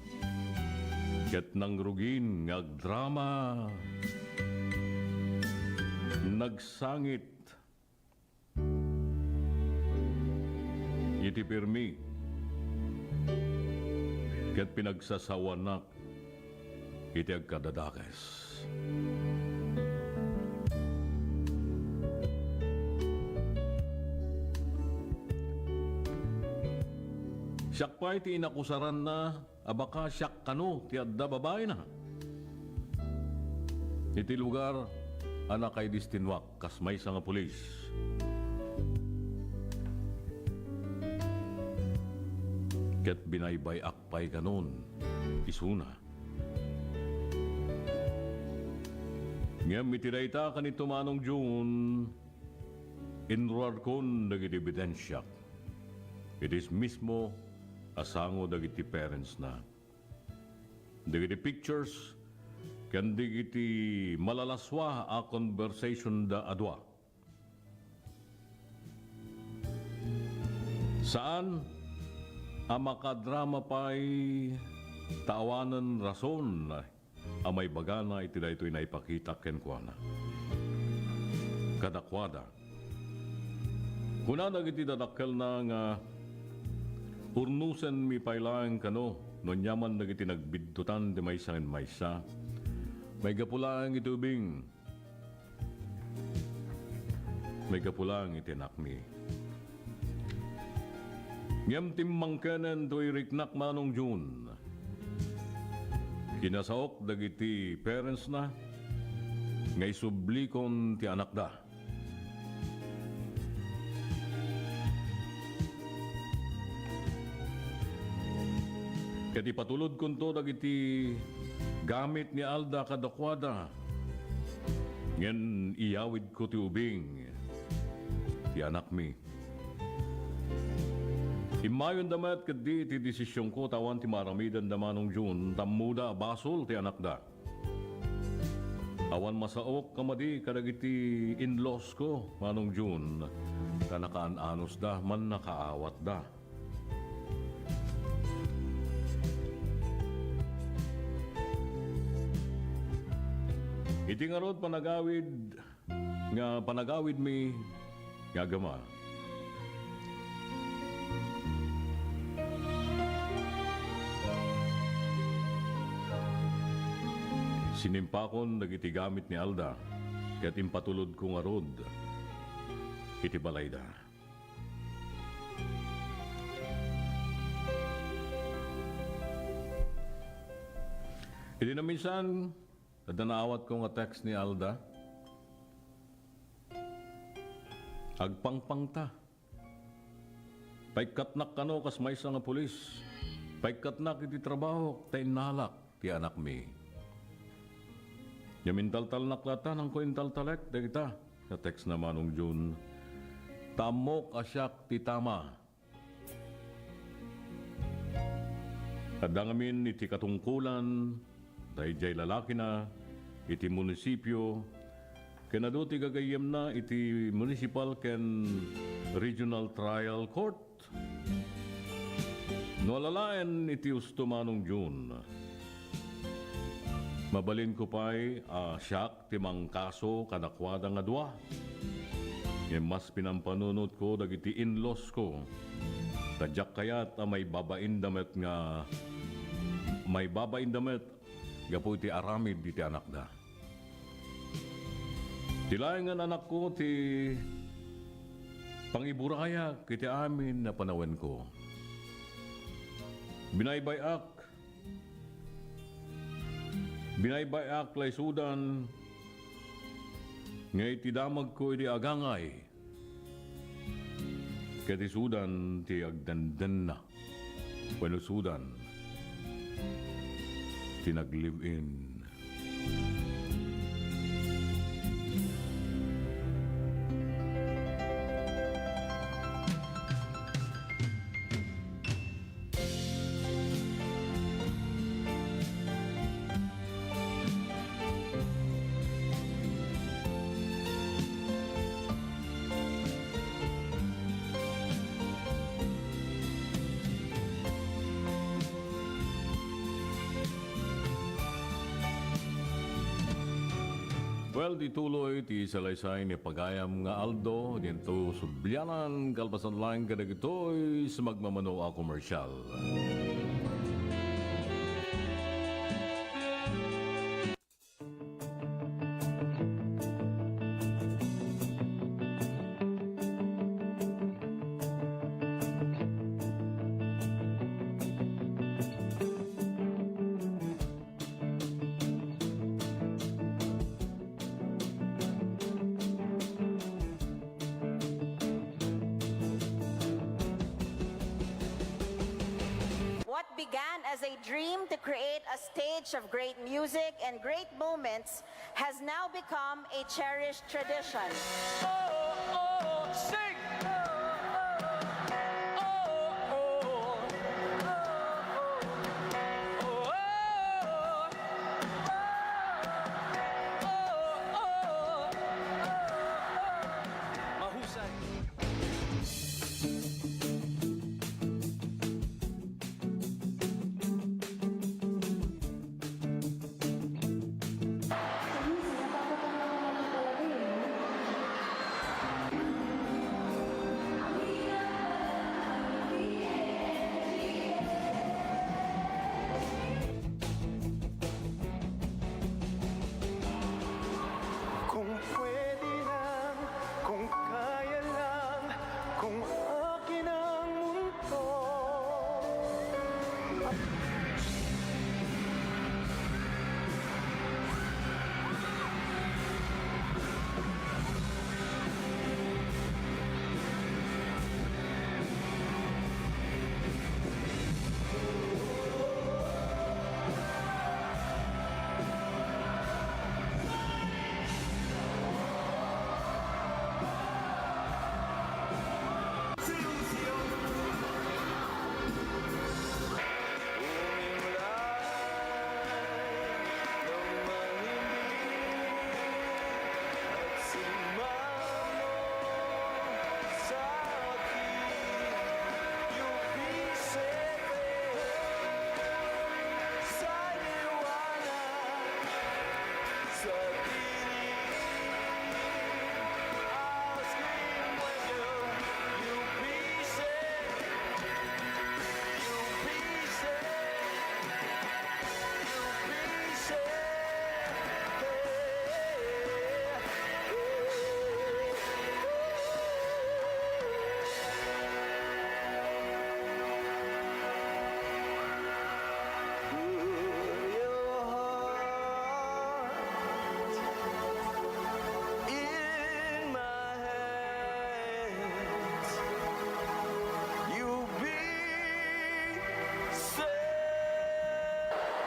Ket nang rugin ngagdrama. Nagsangit. Iti pirmi. Ket pinagsasawanak. Iti agkadadakes. Siyak pa iti inakusaran na, abaka siyak kano, ti adda babae na. Iti lugar, anak kay distinwak, kasmay sa nga pulis. Ket binaybay akpay kanon, isuna. Ngem itirayta kanito manong June, inruar kon dagiti ebidensya. It is mismo asango dagiti parents na. Dagiti pictures, kan dagiti malalaswa a conversation da adwa. Saan ang makadrama pa'y tawanan rason amay bagana iti daytoy na ipakita kenkwana. Kadakwada. Kuna nagiti dadakkel na nga urnusen mi pailaeng kano no nyaman nagiti nagbidtutan di maysa ngem maysa. May gapulang itubing. May gapulang itinakmi. Ngem timmang kenen to'y riknak manong June. Kinasaok dagiti parents na ngay sublikon ti anak da. Kati patulod kunto dagiti gamit ni Alda kadakwada. Ngen iyawid ko ti ubing ti anak mi. Imayon damat kadi ti desisyon ko tawan ti maramidan da manong June tamuda basol ti anak da. Awan masaok kamadi kadagiti in-laws ko manong June kanakaan-anos da man nakaawat da. Iti nga rod panagawid mi nga gama. Sinimpakon dagiti gamit ni Alda ket impatulod ko nga rod iti balayda. Iti na minsan nadanaawat ko nga text ni Alda. Agpangpangta. Paikatnak kano kas maysa nga pulis. Paikatnak iti trabaho ta inalak ti anak mi. Yamintaltal naklata ng kuintaltalek dagita. Sa text na manong June. Tamok asyak ti tama. Kadangamin iti katungkulan dahil lalaki na iti munisipyo kenado ti gagayem na iti municipal ken regional trial court. No alalaen iti usto manong June. Mabalin ko pa'y siyak ti mangkaso kadakwada nga dua. Mas pinampanunod ko dagiti in-laws ko. Tadyak kayat may babain damet nga may babain damet gapu iti aramid iti anak da. Tilayan nga anak ko ti pangiburaya kiti amin na panawen ko. Binaybayak lay sudan ngay ti damag ko iti agangay. Kati sudan ti agdandan na. Wano sudan ti nag-live-in. Well, dituloy ti salaysay ni pagayam nga Aldo dito subyanan kalpasan lang kadagitoy sa magmamano a komersyal. What began as a dream to create a stage of great music and great moments has now become a cherished tradition. Sing!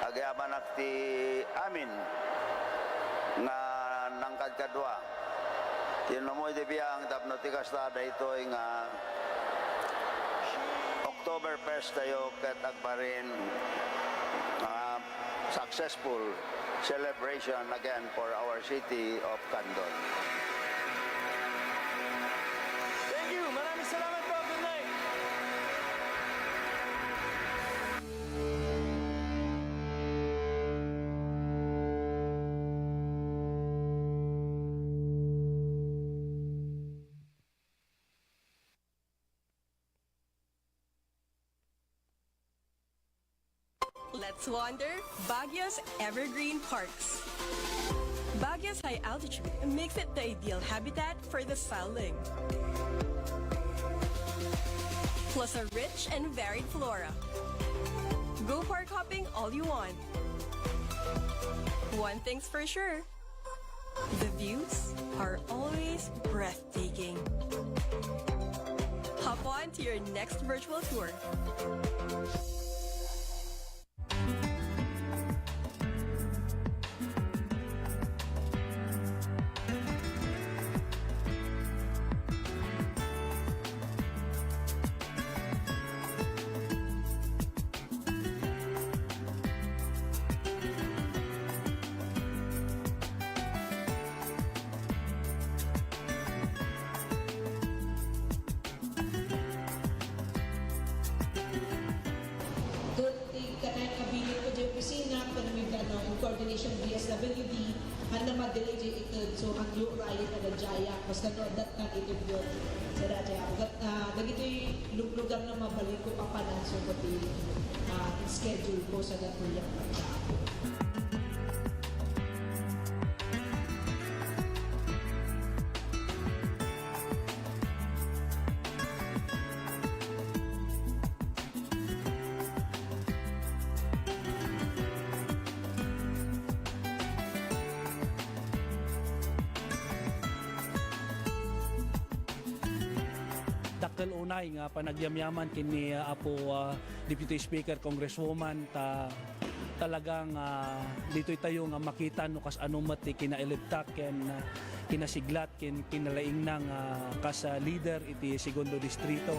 Agyaman ti amin nga nangkad kadwa. Tinumoy di biyang tapno ti kastada ito nga October 1st tayo ket agparin successful celebration again for our city of Candon. Thank you! Maraming salamat po! Good night! Let's wander Baguio's evergreen parks. Baguio's high altitude makes it the ideal habitat for the starling. Plus a rich and varied flora. Go park hopping all you want. One thing's for sure, the views are always breathtaking. Hop on to your next virtual tour. Coordination BSWD handa madelay jay ikad so ang yu riot na jaya basta no dat na ito yun sa jaya gat dagitoy lugar na mabalik ko papanan so pati schedule ko sa datuyang dakkel unay nga panagyamyaman kini apo Deputy Speaker Congresswoman talagang dito'y tayo nga makita no kas anumati kinailibtak ken kinasiglat ken kinalaing nang kas leader iti segundo distrito.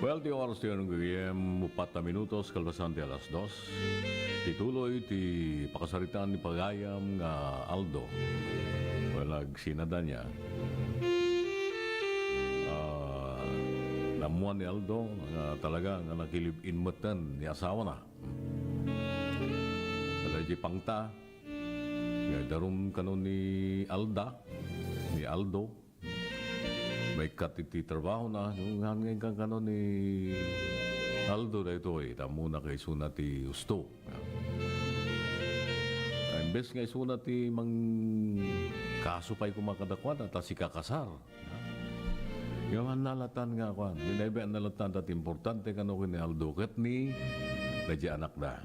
Well, di oras tayo ng gagayem, 4 minutos, kalbasan di alas 2. Tituloy ti pakasaritaan ni Pagayam nga Aldo. Walag sinada niya. Namuan ni Aldo nga talaga nga nakilib-in matan ni asawa na. Kada di pangta, nga darum kanon ni Aldo, may katiti trabaho na, yung hanggang kang kanon ni Aldo na ito tamo na kay suna ti usto. Imbes nga isuna ti mang kaso pa'y kumakadakwan at si kakasar. Yung nalatan nga kwan, minaiba ang nalatan at importante kano ni Aldo kat ni nadya anak na.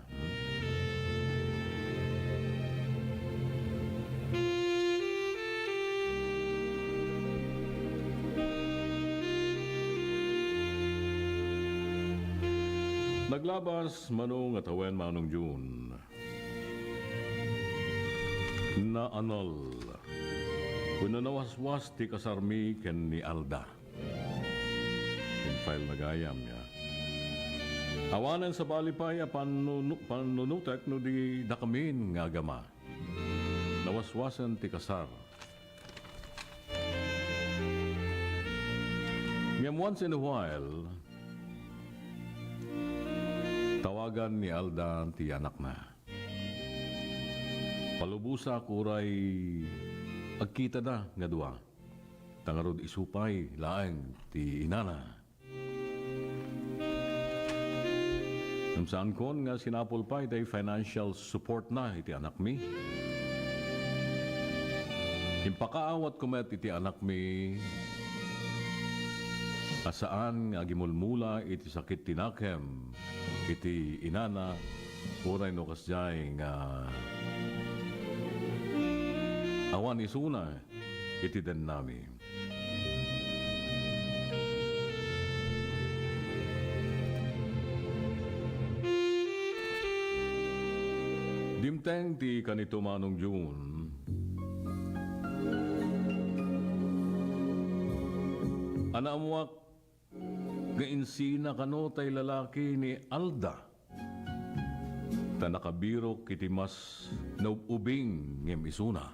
Naglabas manong at awen manong June na anal kunanawaswas ti kasarmi ken ni Alda in file nagayam niya awanan sa balipay a panunutek no di dakamin nga agama nawaswasan ti kasar ngam once in a while tawagan ni Alda ti anak na. Palubusa kuray agkita na nga dua. Tangarod isupay laeng ti inana. Nung saan kon nga sinapulpay day financial support na iti anak mi. Impakaawat kumet iti anak mi asaan nga gimulmula iti sakit tinakem iti inana uray no kasjay nga awan isuna iti den nami. Dimteng ti kanito manong June anaamuak nga insina kano tay lalaki ni Alda ta nakabiro kiti mas naubing ngem isuna.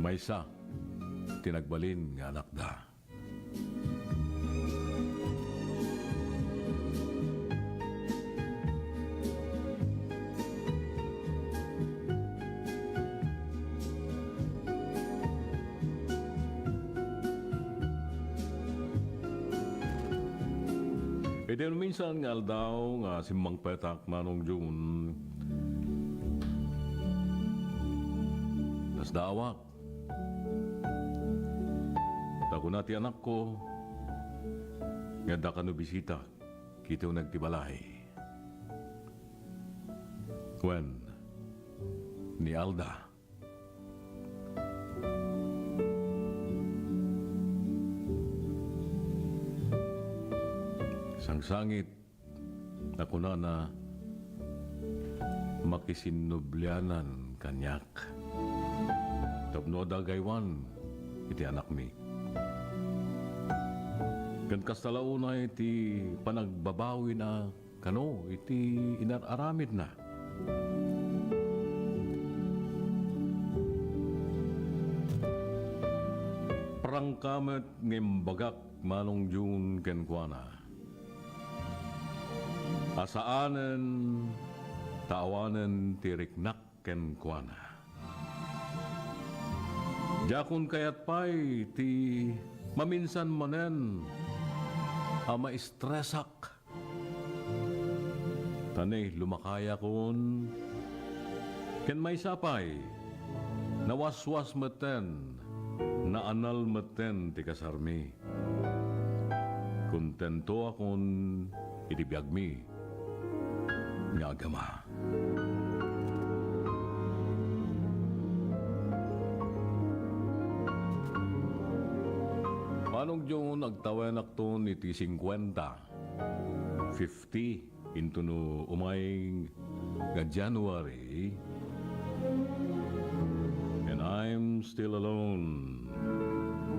Maysa tinagbalin nga anak da. E din minsan nga aldaw nga simbang petak manong June nas dawak tako na ti anak ko nga da kano bisita kito nagtibalay when ni Alda sangsangit na kunana makisinublyanan kanyak. Tapno dagaywan iti anak mi. Kan kastalauna iti panagbabawi na kano iti inararamid na. Prangkamet ngembagak manong June kenkwana. Asaanen, taawanen tiriknak ken kuana. Jakun kayat pay ti maminsan manen ama istresak. Tanay lumakaya kun ken may sapay nawaswas meten na anal meten ti kasarmi. Kontento akon itibiyag mi nga agama. Manong June nagtawen akton iti 50 into no umay nga January and I'm still alone.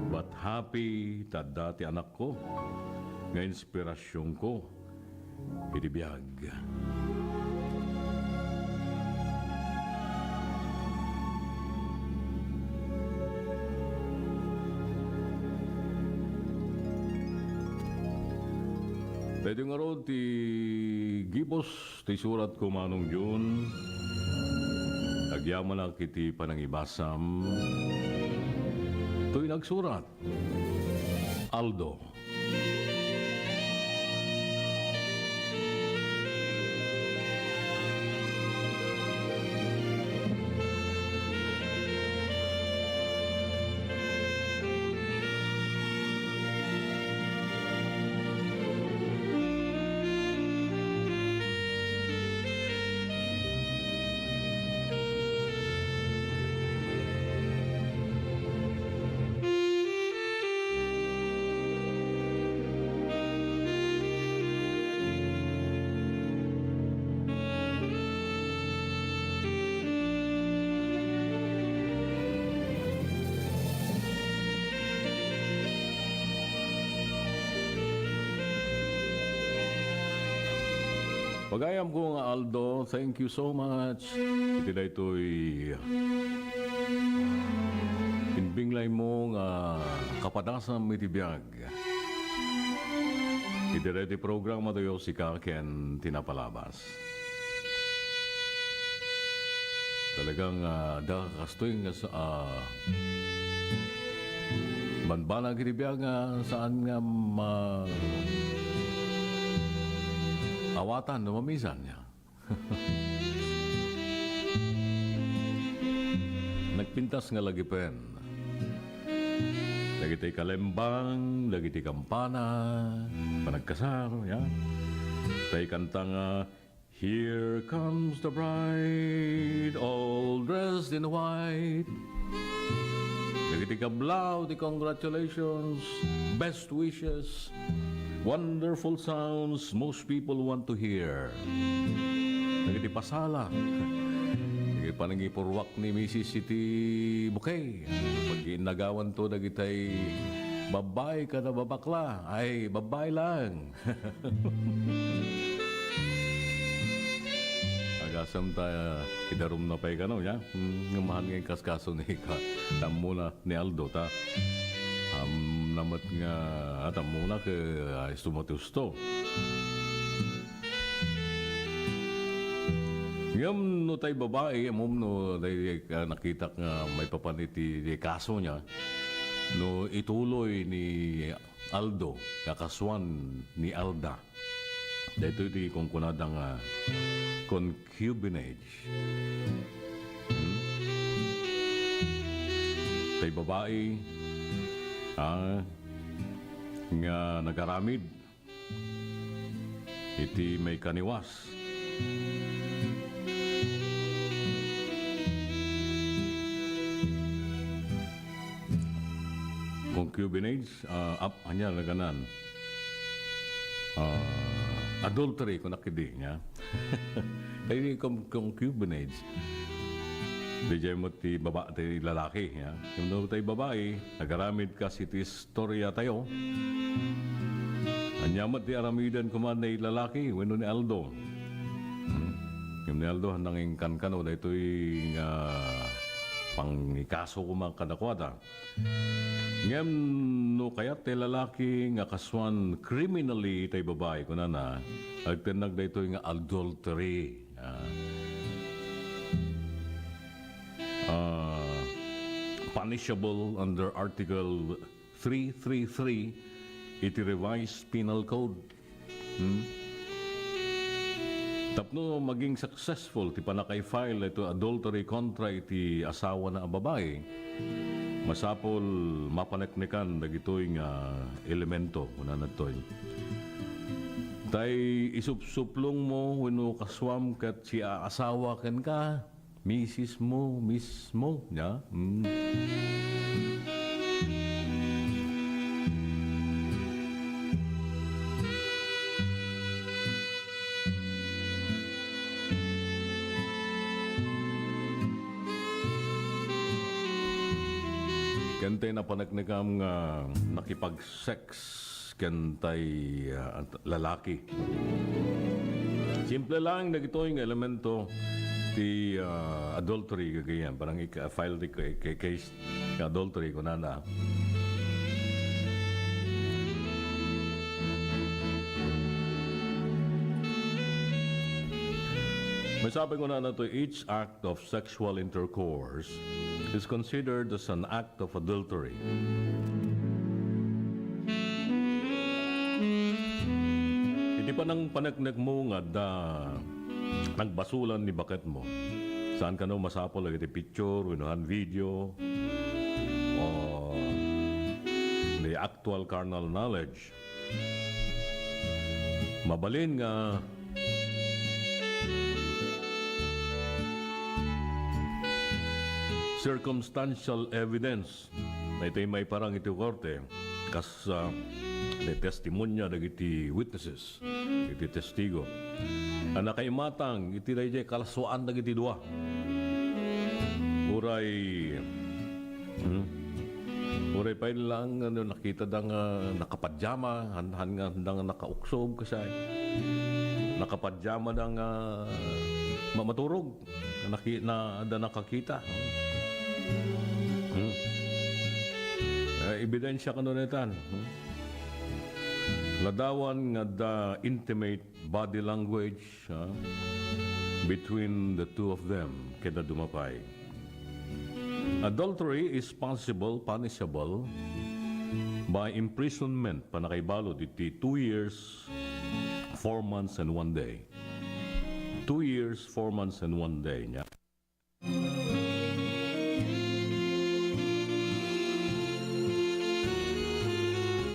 But happy ta dati anak ko, nga inspirasyon ko, itibiyag. Pwede nga ro ti gibos ti surat ko manong Jun. Agyaman na kiti panangibasam. To'y nagsurat. Aldo. Pagayam ko nga Aldo, thank you so much. Iti na ito'y inbinglay mo nga kapadasam itibiyag. Iti ready program matayo si Kaken tinapalabas. Talagang kastoy nga sa banbanag itibiyag nga saan nga awatan na mamisan niya. Nagpintas nga lagi pen. Lagi tayo kalembang, lagi tayo kampana, panagkasar, ya. Tayo kanta nga, here comes the bride, all dressed in white. Lagi tayo kablaw, di congratulations, best wishes, wonderful sounds most people want to hear. Nagiti pasala. Nagiti panangipurwak ni Mrs. City Bukay. Pag inagawan to, nagitay babay ka na babakla. Ay, babay lang. Agasam tayo, idarum na pa'y gano'n, ya? Ngamahan ngayong kaskaso ni ka. Muna ni Aldo, ta. Namat nga at muna ke istumatusto. Ngam no tay babae, no day nakita nga may papaniti di kaso niya, no ituloy ni Aldo, kakaswan ni Alda. Dito iti kung kunadang concubinage. Tay babae, nga nagaramid iti may kaniwas. Concubinage, hanya naganan. Adultery kung nakidi niya. Kaya concubinage. Di dyan mo ti baba, ti lalaki. Ya? Yung doon tayo babae, nagaramid ka si ti istorya tayo. Anyamat ti aramidan kuman na lalaki, weno ni Aldo. Yung ni Aldo, handang kankano, dahil ito'y pangikaso kumang kadakwada. Ngayon, no kaya ti lalaki nga kaswan criminally tayo babae kunan na, agtinag dahil ito'y nga adultery. Punishable under Article 333 iti revised penal code. Tapno maging successful ti panakay-file ito adultery kontra iti asawa na babae, masapol mapaneknekan dagitoy nga elemento kuna natoy. Tay isupsuplong mo wenno kaswam ket si asawa ken ka. Misis mo, mismo, ya? Kante na panagnikam nga nakipag-sex kantay lalaki. Simple lang na ito yung elemento ti adultery kagayan. Parang file di case adultery ko na. May sabi ko na to, each act of sexual intercourse is considered as an act of adultery. Hindi pa nang panagnak mo nga nagbasulan ni baket mo. Saan ka no masapol lagi ti picture, winuhan video, o the actual carnal knowledge. Mabalin nga circumstantial evidence na ito'y may parang iti korte kas may testimonya dagiti witnesses, iti testigo. Ang nakaimatang iti dayjay kalaswaan dagiti dua. Uray pa lang nakita dang nakapadyama, handang nakauksob kasi nakapadyama dang maturog na nakakita. Ebidensya ka nunitan. Ladawan nga the intimate body language between the two of them kada dumapay. Adultery is punishable by imprisonment panakaibalod iti 2 years, 4 months, and 1 day. 2 years, 4 months, and 1 day niya.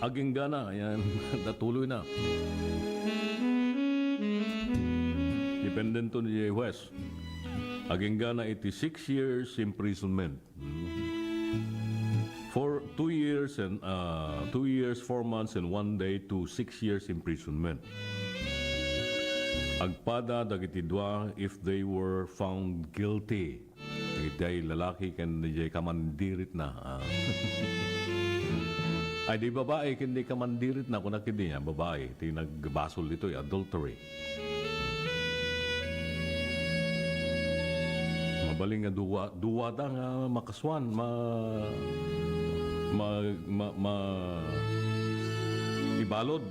Aging gana, yan, natuloy na. Dependent to ni West. Aging gana iti 6 years imprisonment. For 2 years and 2 years, 4 months, and 1 day to 6 years imprisonment. Agpada dagiti dua if they were found guilty. Iti lalaki kan di kamandirit na. Ay di babae kundi kamandirit na kung nakindi niya babae ti nagbasol dito adultery. Mabaling nga duwa da nga makaswan ibalod.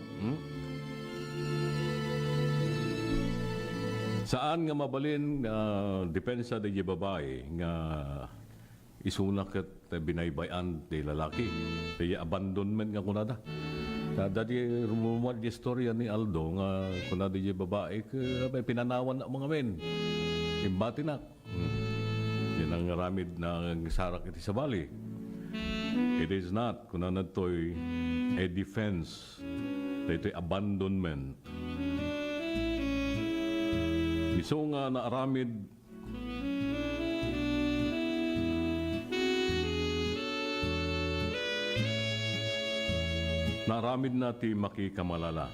Saan nga mabalin depensa di babae nga isunak at binaybayan di lalaki. Di abandonment nga kunada. Dadi rumumad di storya ni Aldo nga kunada di babae pinanawan na mga men. Imbati na. Yan ang ramid na sarak iti sa bali. It is not kunada to'y a defense. Ito'y abandonment. Iso nga naaramid nati makikamalala.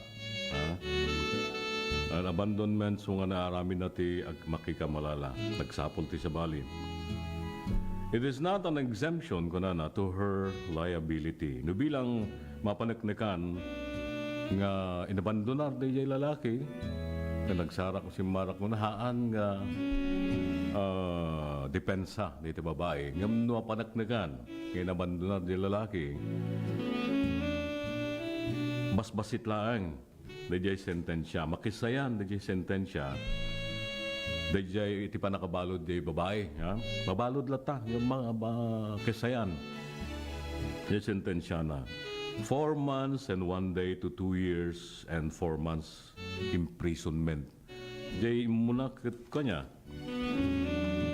Ang abandonment so nga naaramid nati makikamalala. Nagsapol ti sa bali. It is not an exemption kunana to her liability. No bilang mapaneknekan nga inabandonar di lalaki na nagsara ko si Marak mo nahaan nga depensa dito babae. Ngam no panaknagan kaya nabandonar di lalaki mas basit lang dayjay sentensya. Makisayan dayjay sentensya. Dayjay iti pa nakabalod di babae. Ha? Mabalod lata yung mga kisayan. Dayjay sentensya na. 4 months and 1 day to 2 years and 4 months imprisonment. Dayjay muna kanya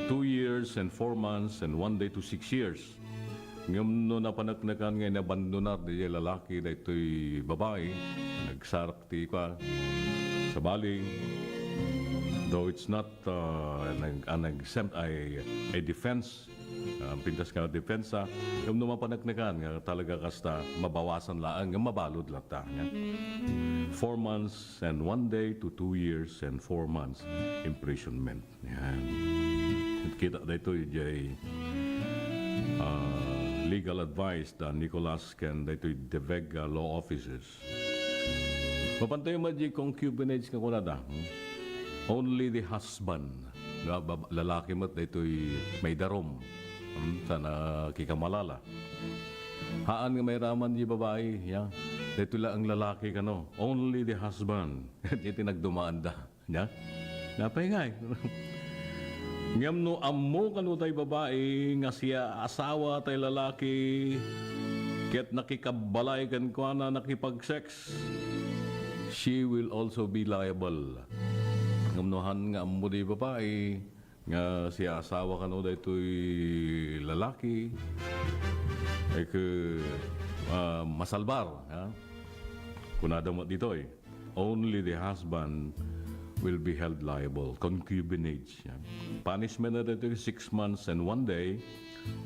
2 years and 4 months and 1 day to 6 years. Ngayon no napanaknakan ngayon nabandonar di lalaki na ito'y babae, nagsarak ti ka sa bali. Though it's not an exempt, a defense, pintas ka defensa, yung no mapanaknakan nga talaga kasta mabawasan laang, yung mabalod lang ta. 4 months and 1 day to 2 years and 4 months imprisonment. Yan. Kita na ito yung legal advice da Nicolas ken daytoy De Vega law offices. Mapantay mo di concubinage ka kunada. Only the husband, lalaki mo daytoy may darom. Sana kikamalala. Haan nga may raman di babae, ya. Dito lang ang lalaki ka no. Only the husband. Iti nagdumaan da. Ya. Napay nga eh. Ngam no ammo kanu tay babae nga siya asawa tay lalaki ket nakikabalay kan ko na nakipag-sex, she will also be liable. Ngam nohan nga ammo di babae nga siya asawa kanu daytoy lalaki ay masalbar. Ha? Kunada mo dito eh. Only the husband will be held liable. Concubinage. Yan. Punishment na dito 6 months and 1 day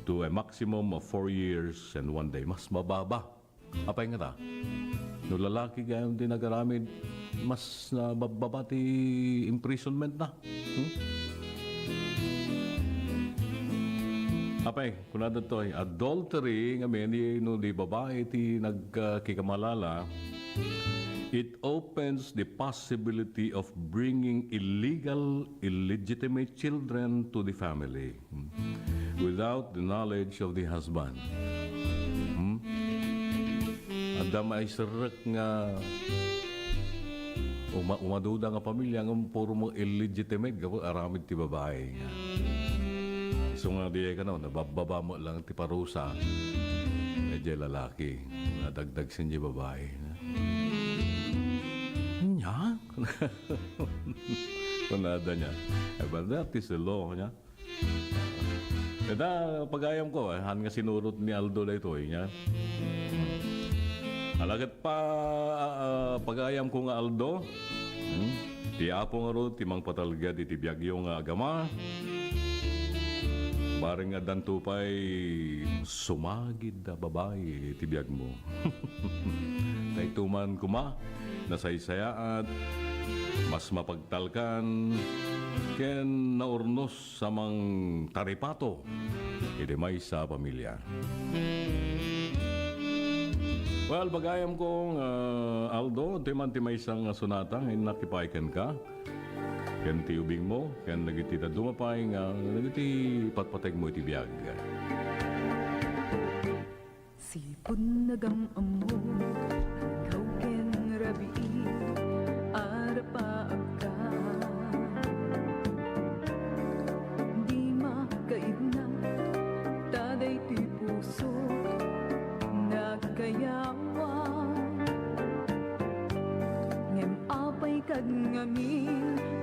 to a maximum of 4 years and 1 day. Mas mababa. Apay nga ta? No lalaki gayon din nagaramid, mas babati imprisonment na. Apay, kunada to ay adultery nga meni no di babae ti nagkikamalala. It opens the possibility of bringing illegitimate children to the family without the knowledge of the husband. Adam ay serak nga umaduda nga pamilya nga puro mo illegitimate kapag aramid ti babae. So nga di ka na, nabababa mo lang ti parusa. Medyo lalaki. Nadagdag sinji babae. Nya? Kunada niya. But that is the law niya. Kada pagayam ko, han nga sinurot ni Aldo na ito. Niya. Alagat pa pagayam ko nga Aldo. Ti apo nga ro, timang patalgad iti biyagyo nga agama. Bareng nga dantupay sumagid da babae tibiyag mo. Taituman kuma nasaysayaan mas mapagtalkan ken naurnos sa mang taripato iti may sa pamilya. Well, bagayam kong Aldo, timan ti may isang sunata nakipaikan ka. Ken ti ubing mo, ken nagiti ta dumapay nga nagiti patpateg mo iti biyag. Sipon nagamam mo, ikaw ken rabi, arapa agka. Di makaidna, taday ti puso, nagkayawan. Ngem apay kagngami,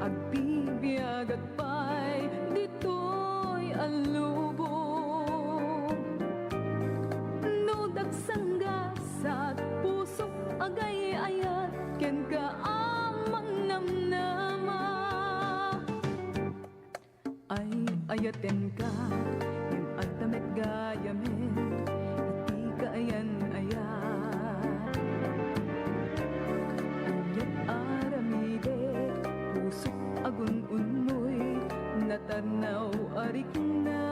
agbibiag at pa'y dito'y alubong. No dagsanggasat pusok agay ayat ken ka amang namnama. Ay ayaten ka yung adamet gayamen iti kaayan ayat. Anyat aramide pusok agun unmoy natarnaw arik na.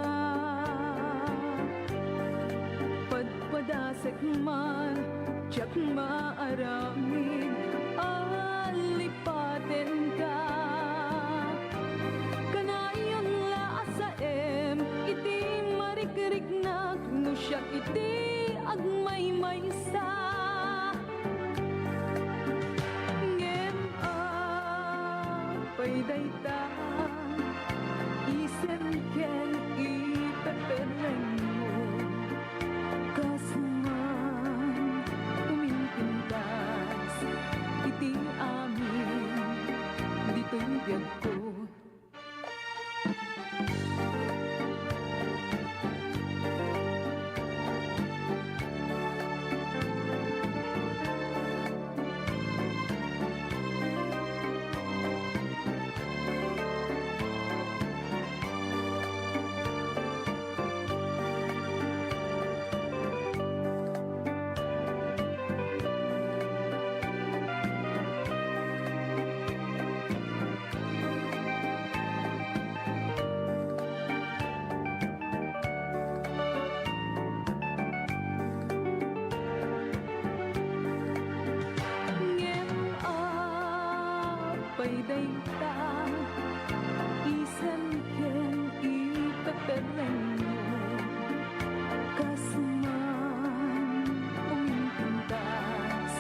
Padpadasek man tiyak maaramid alipaten ka. Kanayon laasaem iti marikrik na no siya iti agmaymaysa. Paydayta isen ken ipepereng mo kasman tumintintas iti amin dito'y biyag ko. Paydayta Isan ken ipeperenyo Kasman umintintas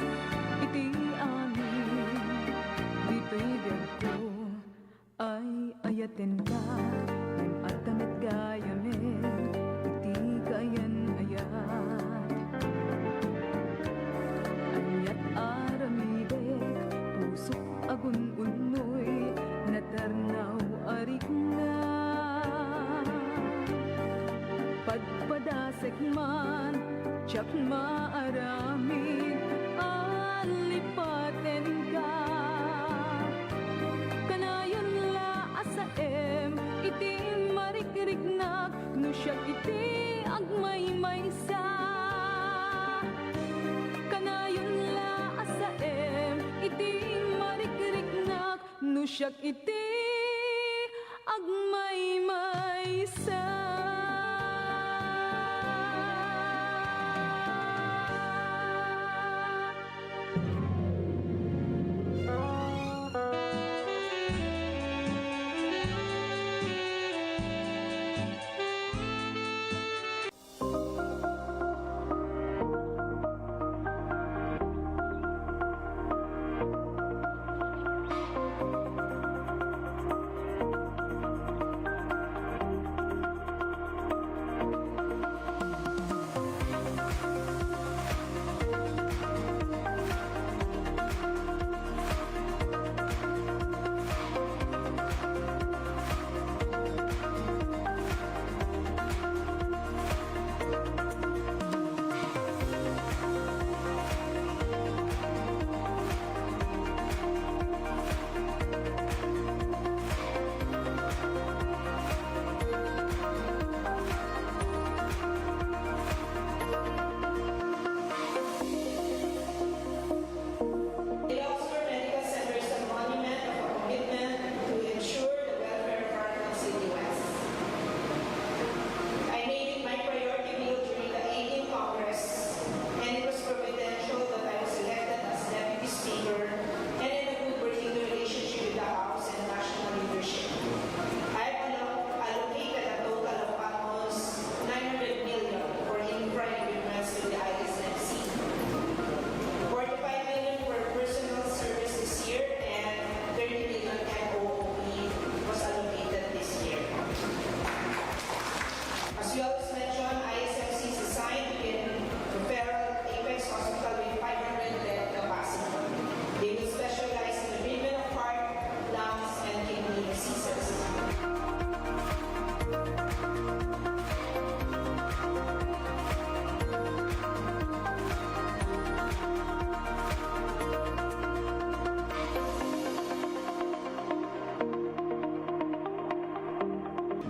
Iti amin Dito'y ko ay ayaten ka Yung atamet gayamen Iti kayan ayat Anyat aramidek Pusok agun unoy Natarnaw arik na Padpadasek man Tsak maaramid Alipaten ka Kanayon la asaem Iti marikiriknak No siya iti agmaymaysa Kanayon la asaem Iti marikiriknak No siya iti agmaymaysa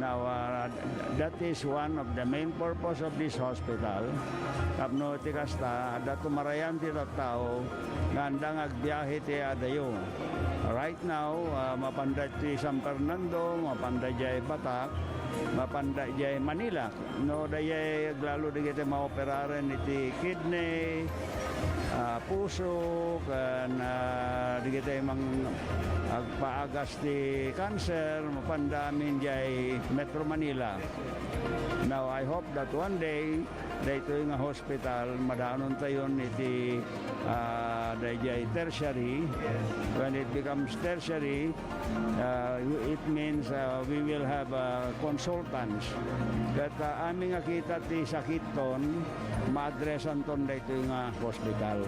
Now, that is one of the main purpose of this hospital. Tapno ti kasta, da tumarayan ti tao, ngandang agbiyahe ti adayo. Right now, mapanday ti San Fernando, mapanday jay Batak, mapanday jay Manila. No, dayay lalo di kita maoperaren iti kidney, puso, kan di kita mang agpaagas ti cancer, mapandamin jay Metro Manila. Now, I hope that one day, dito nga hospital, madanon tayon iti jay tertiary. When it becomes tertiary, it means we will have consultants. That aming akita ti sakit ton, ma-addressan ton dito nga hospital.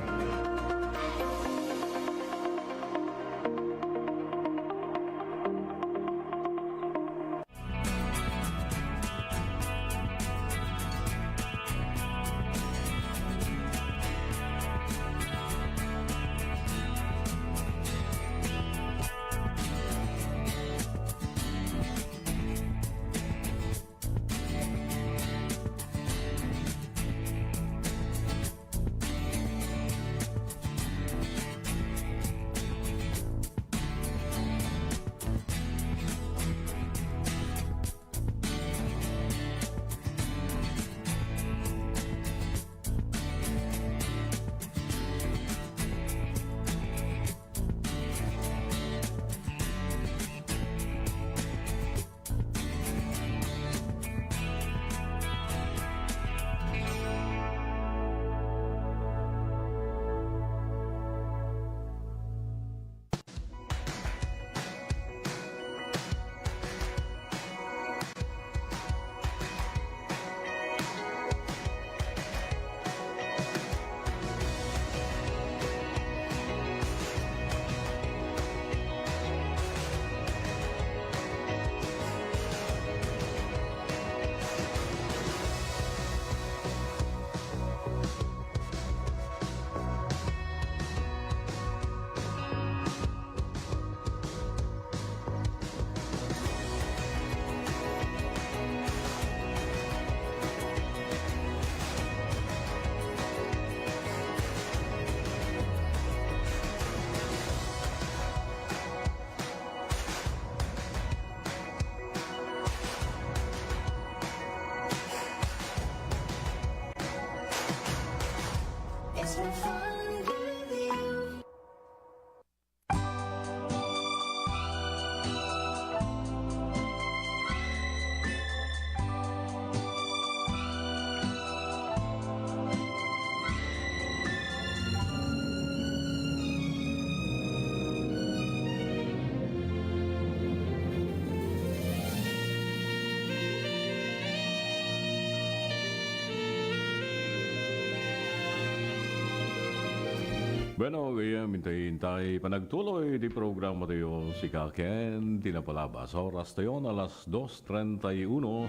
Bueno, kaya mintay panagtuloy di programa tayo si Kaken, tinapalabas. Oras tayo na alas 2:31.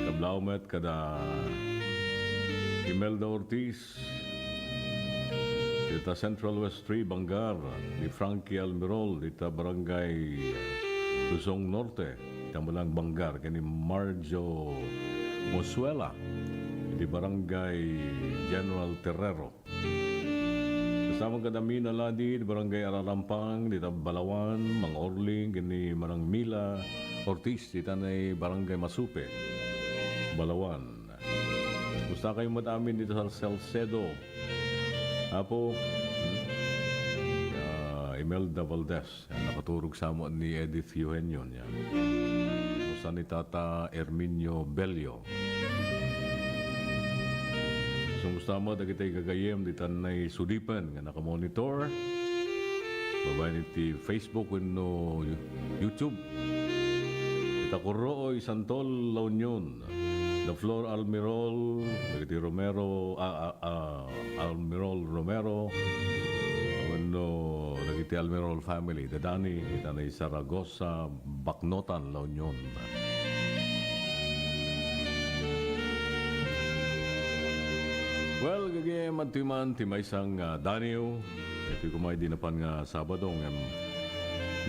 Kablaumet kada Imelda Ortiz, dita Central West 3, Bangar, di Frankie Almirol, dita Barangay Luzon Norte, dita Malang Bangar, kani Marjo Mosuela, di Barangay General Terrero. Kasama kadami na ladi, di Barangay Ararampang, dita Balawan, Mang Orling, kani Marang Mila Ortiz, dita na Barangay Masupe, Balawan. Gusto kayo madamin dito sa Salcedo. Apo, Imelda Valdez, nakaturog sa mo ni Edith Eugenio niya. Gusto ni Tata Erminio Bello. Gusto mo, dagitay kagayem, di tanay sudipan, nga nakamonitor. Babay ni ti Facebook, no YouTube. Itakuro, Santol, La Union. The Flor Almirol, dagiti Romero, Almirol Romero. No, dagiti Almirol family. Dadani, itanay Saragossa, Baknotan, La Union. Well, gagi mantiman timay sang Daniel. Ito kumay dinapan nga Sabado ng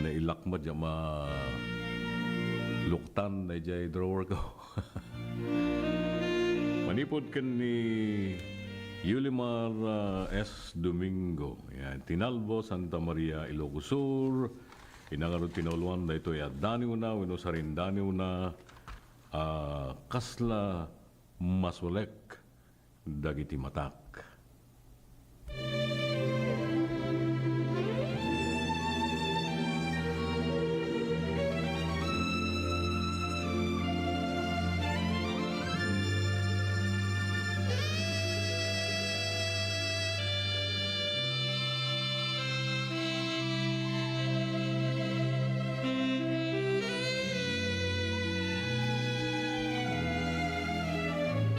nailakmad ya luktan na jay drawer ko. Manipod kan ni Yulimar S. Domingo. Yan, Tinalbo, Santa Maria, Ilocos Sur. Inangarod tinuluan na ito ya Daniel na, winusarin Daniel na Kasla Masulek. Dagiti matak.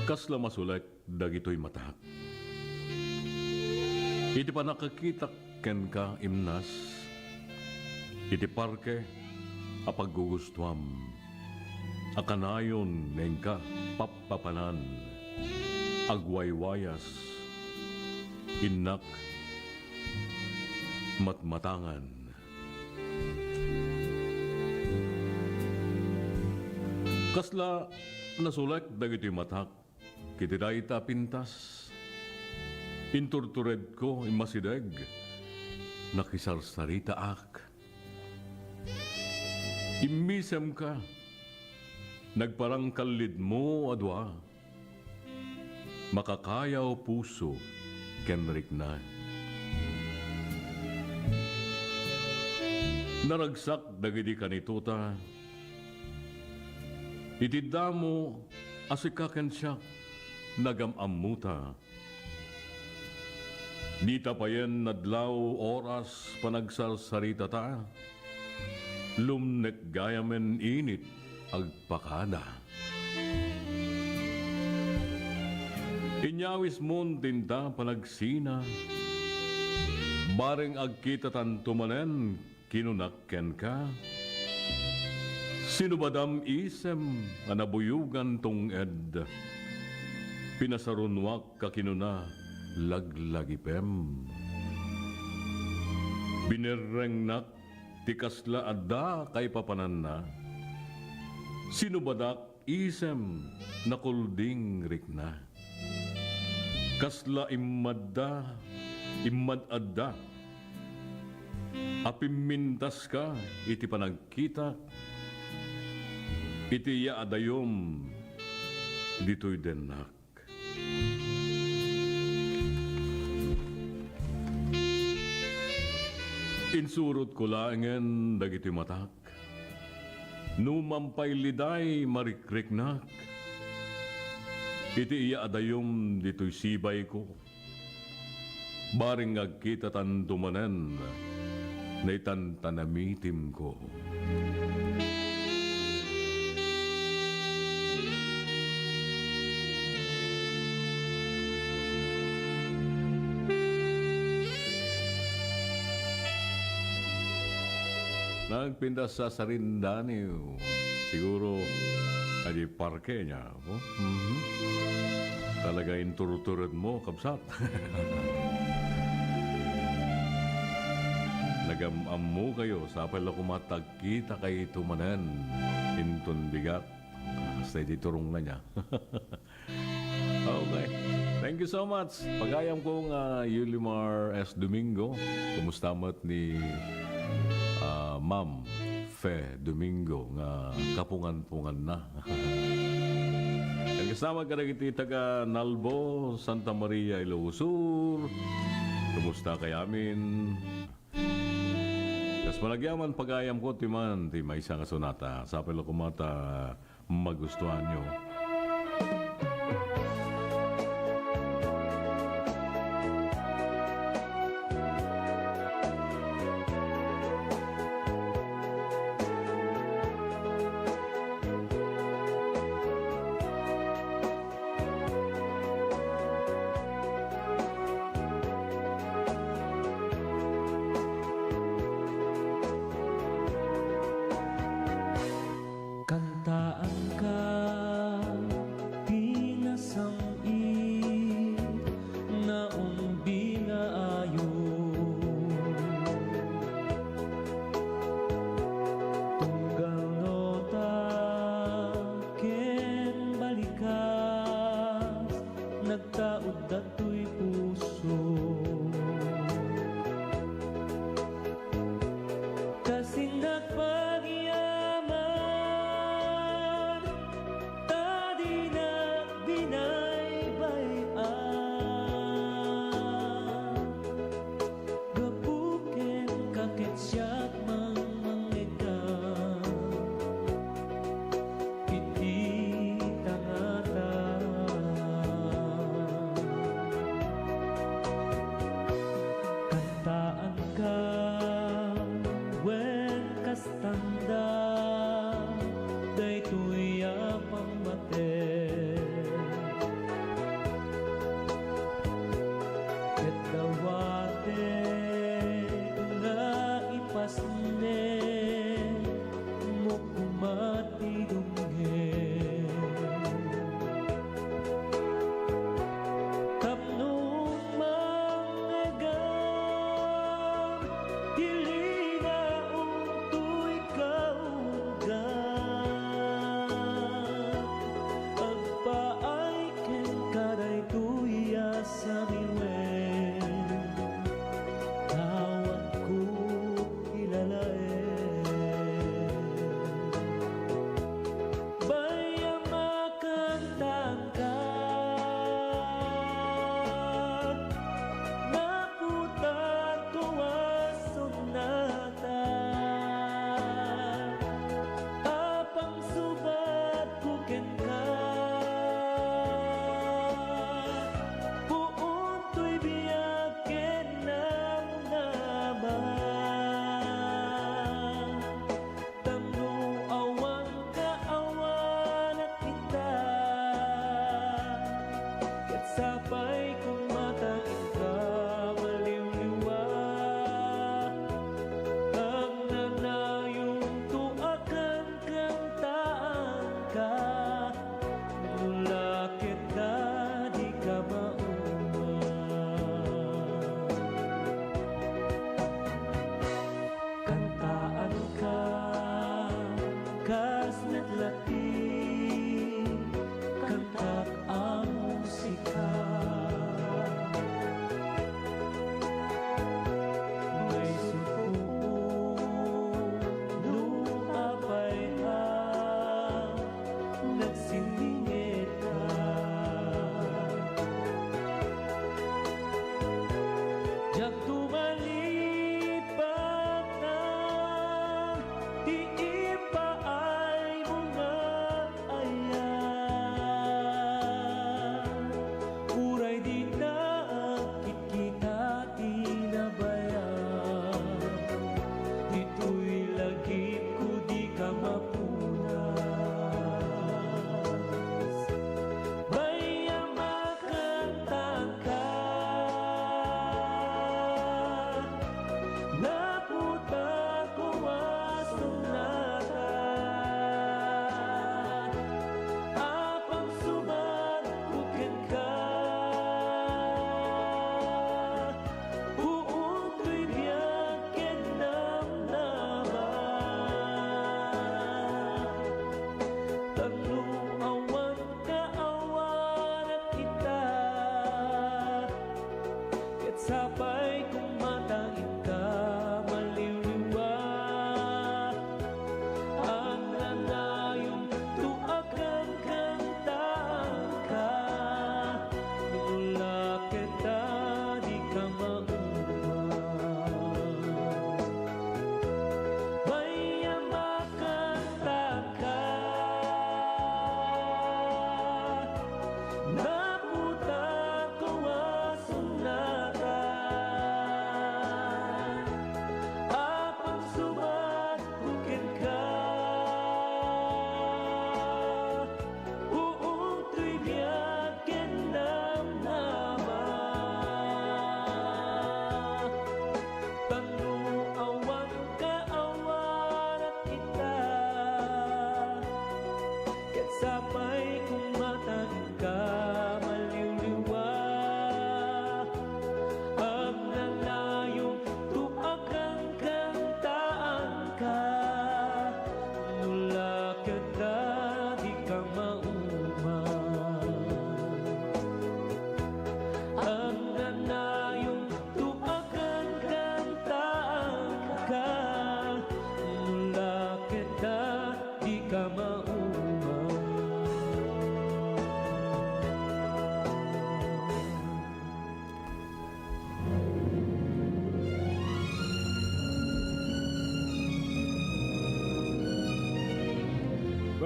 Kasla masulek, dagito'y matak. Iti pa nakakita ken ka imnas, iti parke apaggugustuam, akanayon neng ka papapanan, agwaywayas, inak, matmatangan. Kasla nasulek, dagito'y matak, kiti dayta pintas, inturtured ko imasideg, nakisarsarita ak. Immisem ka, nagparang kalid mo adwa, makakayaw puso, kenrik na. Naragsak dagiti kanituta, itidamo asikaken siya, nagamamuta. Di tapayan nadlaw oras panagsarsarita ta, lumnek gayamen init agpakada. Inyawis mon tinta panagsina, bareng agkita tantumanen kinunakken ka, sinubadam isem anabuyugan tong ed, pinasarunwak kakinuna laglagipem. Binerengnak tikasla adda kay papanan na, sinubadak isem nakulding rikna. Kasla imad adda, apimintas ka iti panagkita, iti yaadayom dito'y denak. Insurot ko laengen dagiti matak, numampay liday marikriknak, iti iyaadayom dito'y sibay ko, baring agkita tantumanen, na itantanamitim ko. Nagpinda sa Sarindani. Siguro, adi parke niya. Oh? Talaga inturturod mo, kapsat. Nagamam mo kayo sa pala kumatagkita kay tumanan. Inton bigat. Hasta di turong na niya. Okay. Thank you so much. Pagayam kong Yulimar S. Domingo. Kumusta mat ni Ma'am Fe Domingo nga kapungan-pungan na. Ang kasama ka na kiti taga Nalbo, Santa Maria, Ilocos. Kumusta kay amin? Kas malagyaman pagayam ko timan ti may isang sonata. Sa pala kumata magustuhan nyo. Kantaan ka, Pinas sa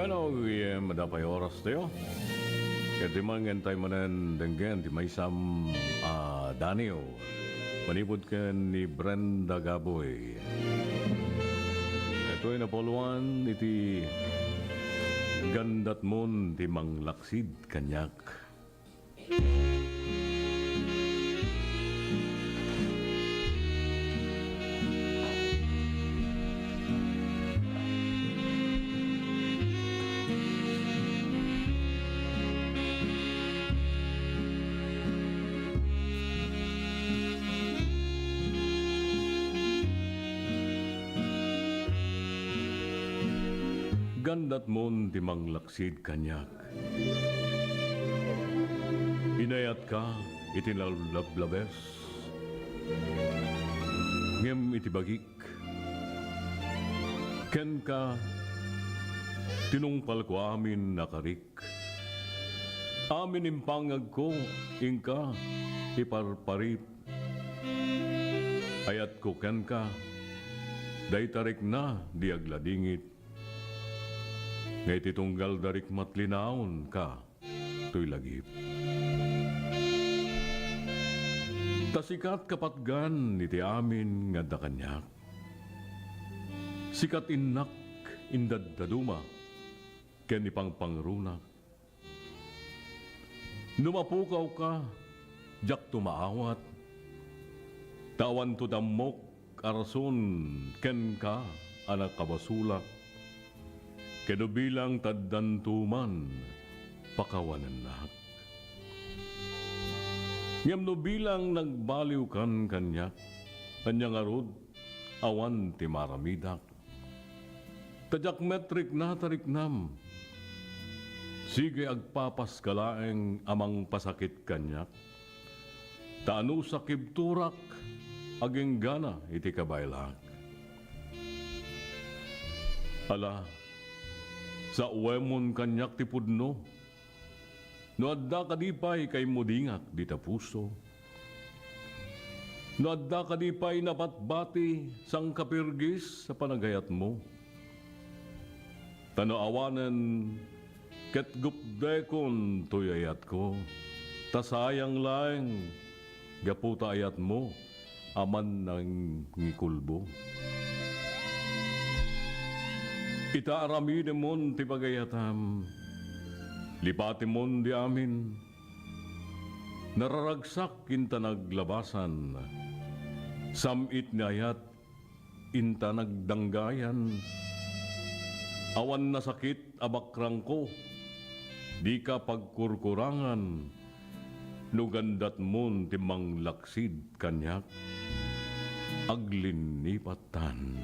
Bueno, madapay oras tayo. Kaya di man ngantay manan denggan, di may isang Danio. Manipod ka ni Brenda Gaboy. Ito ay napoluan, iti gandat mon ti manglaksid kanyak. Gandat mon ti manglaksid kanyak. Inayat ka itinalablabes. Ngem itibagik. Ken ka tinungpal ko amin nakarik. Amin impangag ko ingka iparparit. Ayat ko ken ka daytarik na diagladingit. Ngay titunggal darik matlinaon ka, to'y lagip. Tasikat kapatgan iti amin nga da kanyak. Sikat innak indadaduma, ken ipang pangrunak. Numapukaw ka, jak tumaawat. Tawan to damok arson, ken ka anak kabasulak. Kano bilang taddantuman, pakawanan nak. Ngam no bilang nagbaliw kan kanyak, kanyang arod, awan ti maramidak. Tadyak metrik na tariknam, sige agpapas kalaeng amang pasakit kanyak. Taano sakib turak, aging gana iti kabaylak. Ala, sa uwemon kanyak ti pudno, no adda kadipay kay mudingak di ta puso. No adda kadipay napatbati sang kapirgis sa panagayat mo. Tano awanan ket gupdekon tuyayat ko, tasayang laeng gaputa ayat mo, aman ng ngikulbo. Itaarami demon ti pagayatam, lipati mon di amin, nararagsak inta naglabasan, samit nayat inta nagdanggayan, awan na sakit abakrang ko, di ka pagkurkurangan, nugandat mon ti manglaksid kanyak, aglinipatan.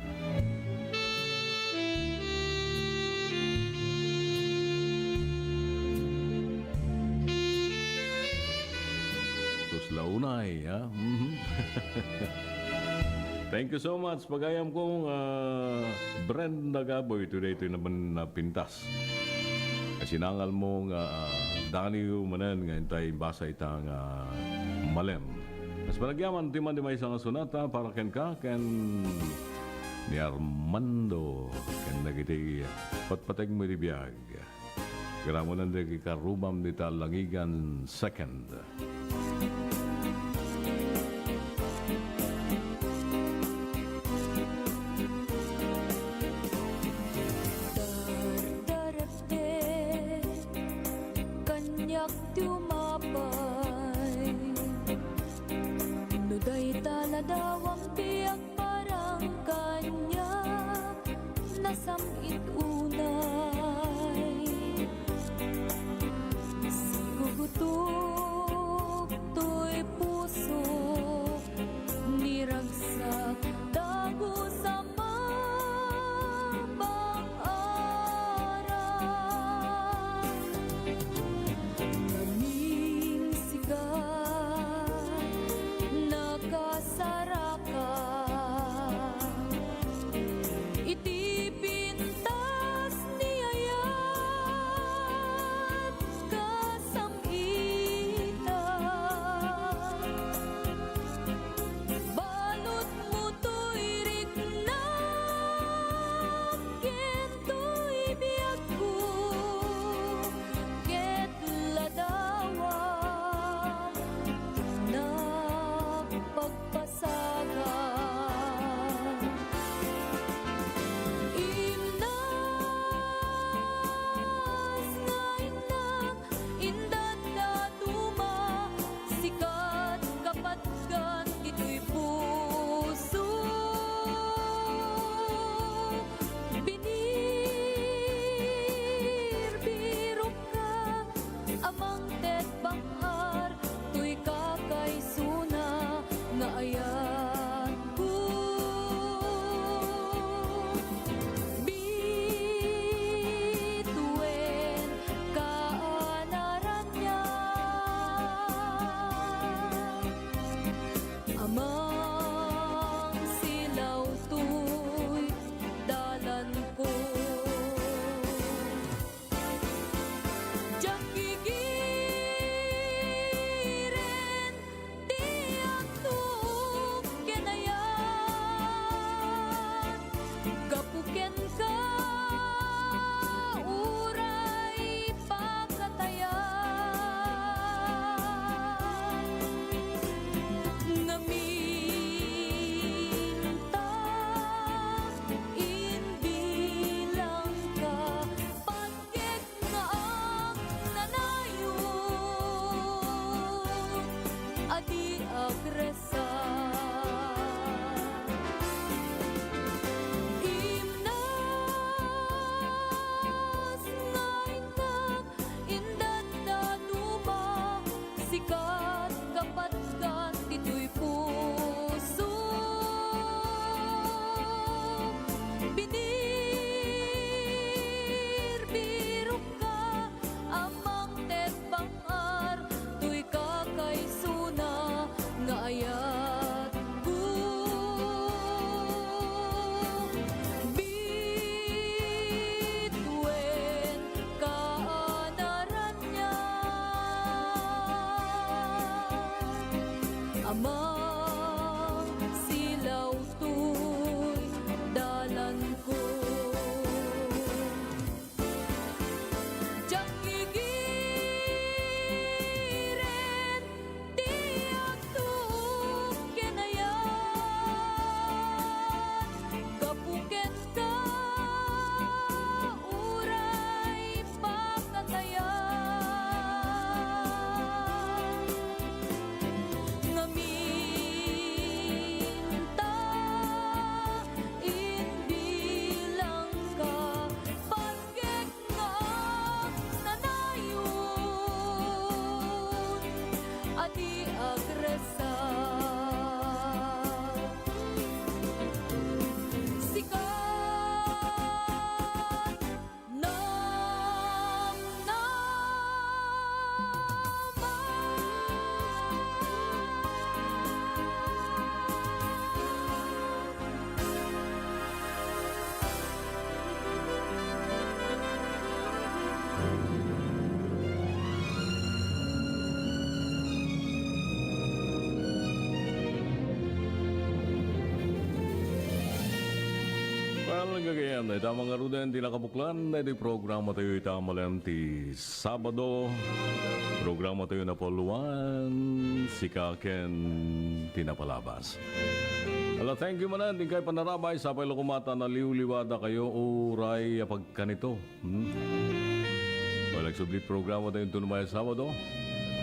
Launay, ha? Thank you so much. Pagayam kong Brenda Gaboy. Today ito naman napintas. Sinangal mong Danio manan nga intay basa itang malem. Mas panagyaman, timan di may isang sunata para ken ka, ken ni Armando. Ken nagiti patpateg mo di biyag. Gramo nandang ikarubam di Talangigan 2nd. Dawang biyak parang kanya nasamit unay sigugutom Well, gagayan, ito mga ruden, di nakabuklan, ito programa tayo itamalan ti Sabado. Programa tayo na poluan, si Kaken tinapalabas. Ala, thank you manan, di kayo panarabay, sa pala kumata na liwliwada kayo, uray pagkanito. Walang sublit programa tayo ito naman Sabado,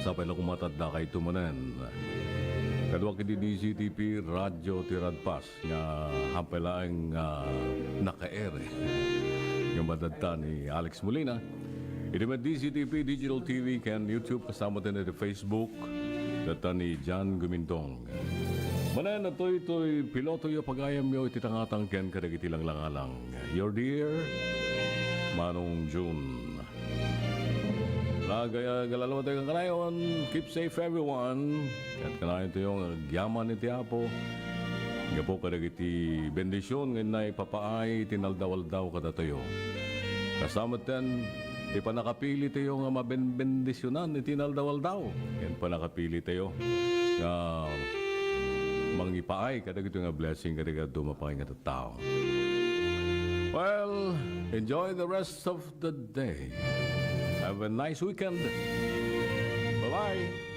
sa pala kumata na kayo tumanan. Kadwa kiti DCTP Radyo Tiradpas nga hampelaang naka-ere yung madadta ni Alex Molina. Iti may DCTP Digital TV ken YouTube kasama din iti Facebook data ni John Gumintong. Manan na ito'y piloto yung pag-ayam yo iti tangatang ken kadagiti lang langalang. Your dear Manong June. Galalaw tayo kanayon. Keep safe everyone. At kanayon tayo yung gyaman ni Tiapo. Nga po kadagiti bendisyon ngayon na ipapaay tinaldaw-aldaw kada tayo. Kasama ten, ipanakapili tayo nga mabenbendisyonan itinaldaw-aldaw. Yan panakapili tayo nga mangipaay kadagito nga blessing kadagito dumapay nga tao. Well, enjoy the rest of the day. Have a nice weekend. Bye-bye.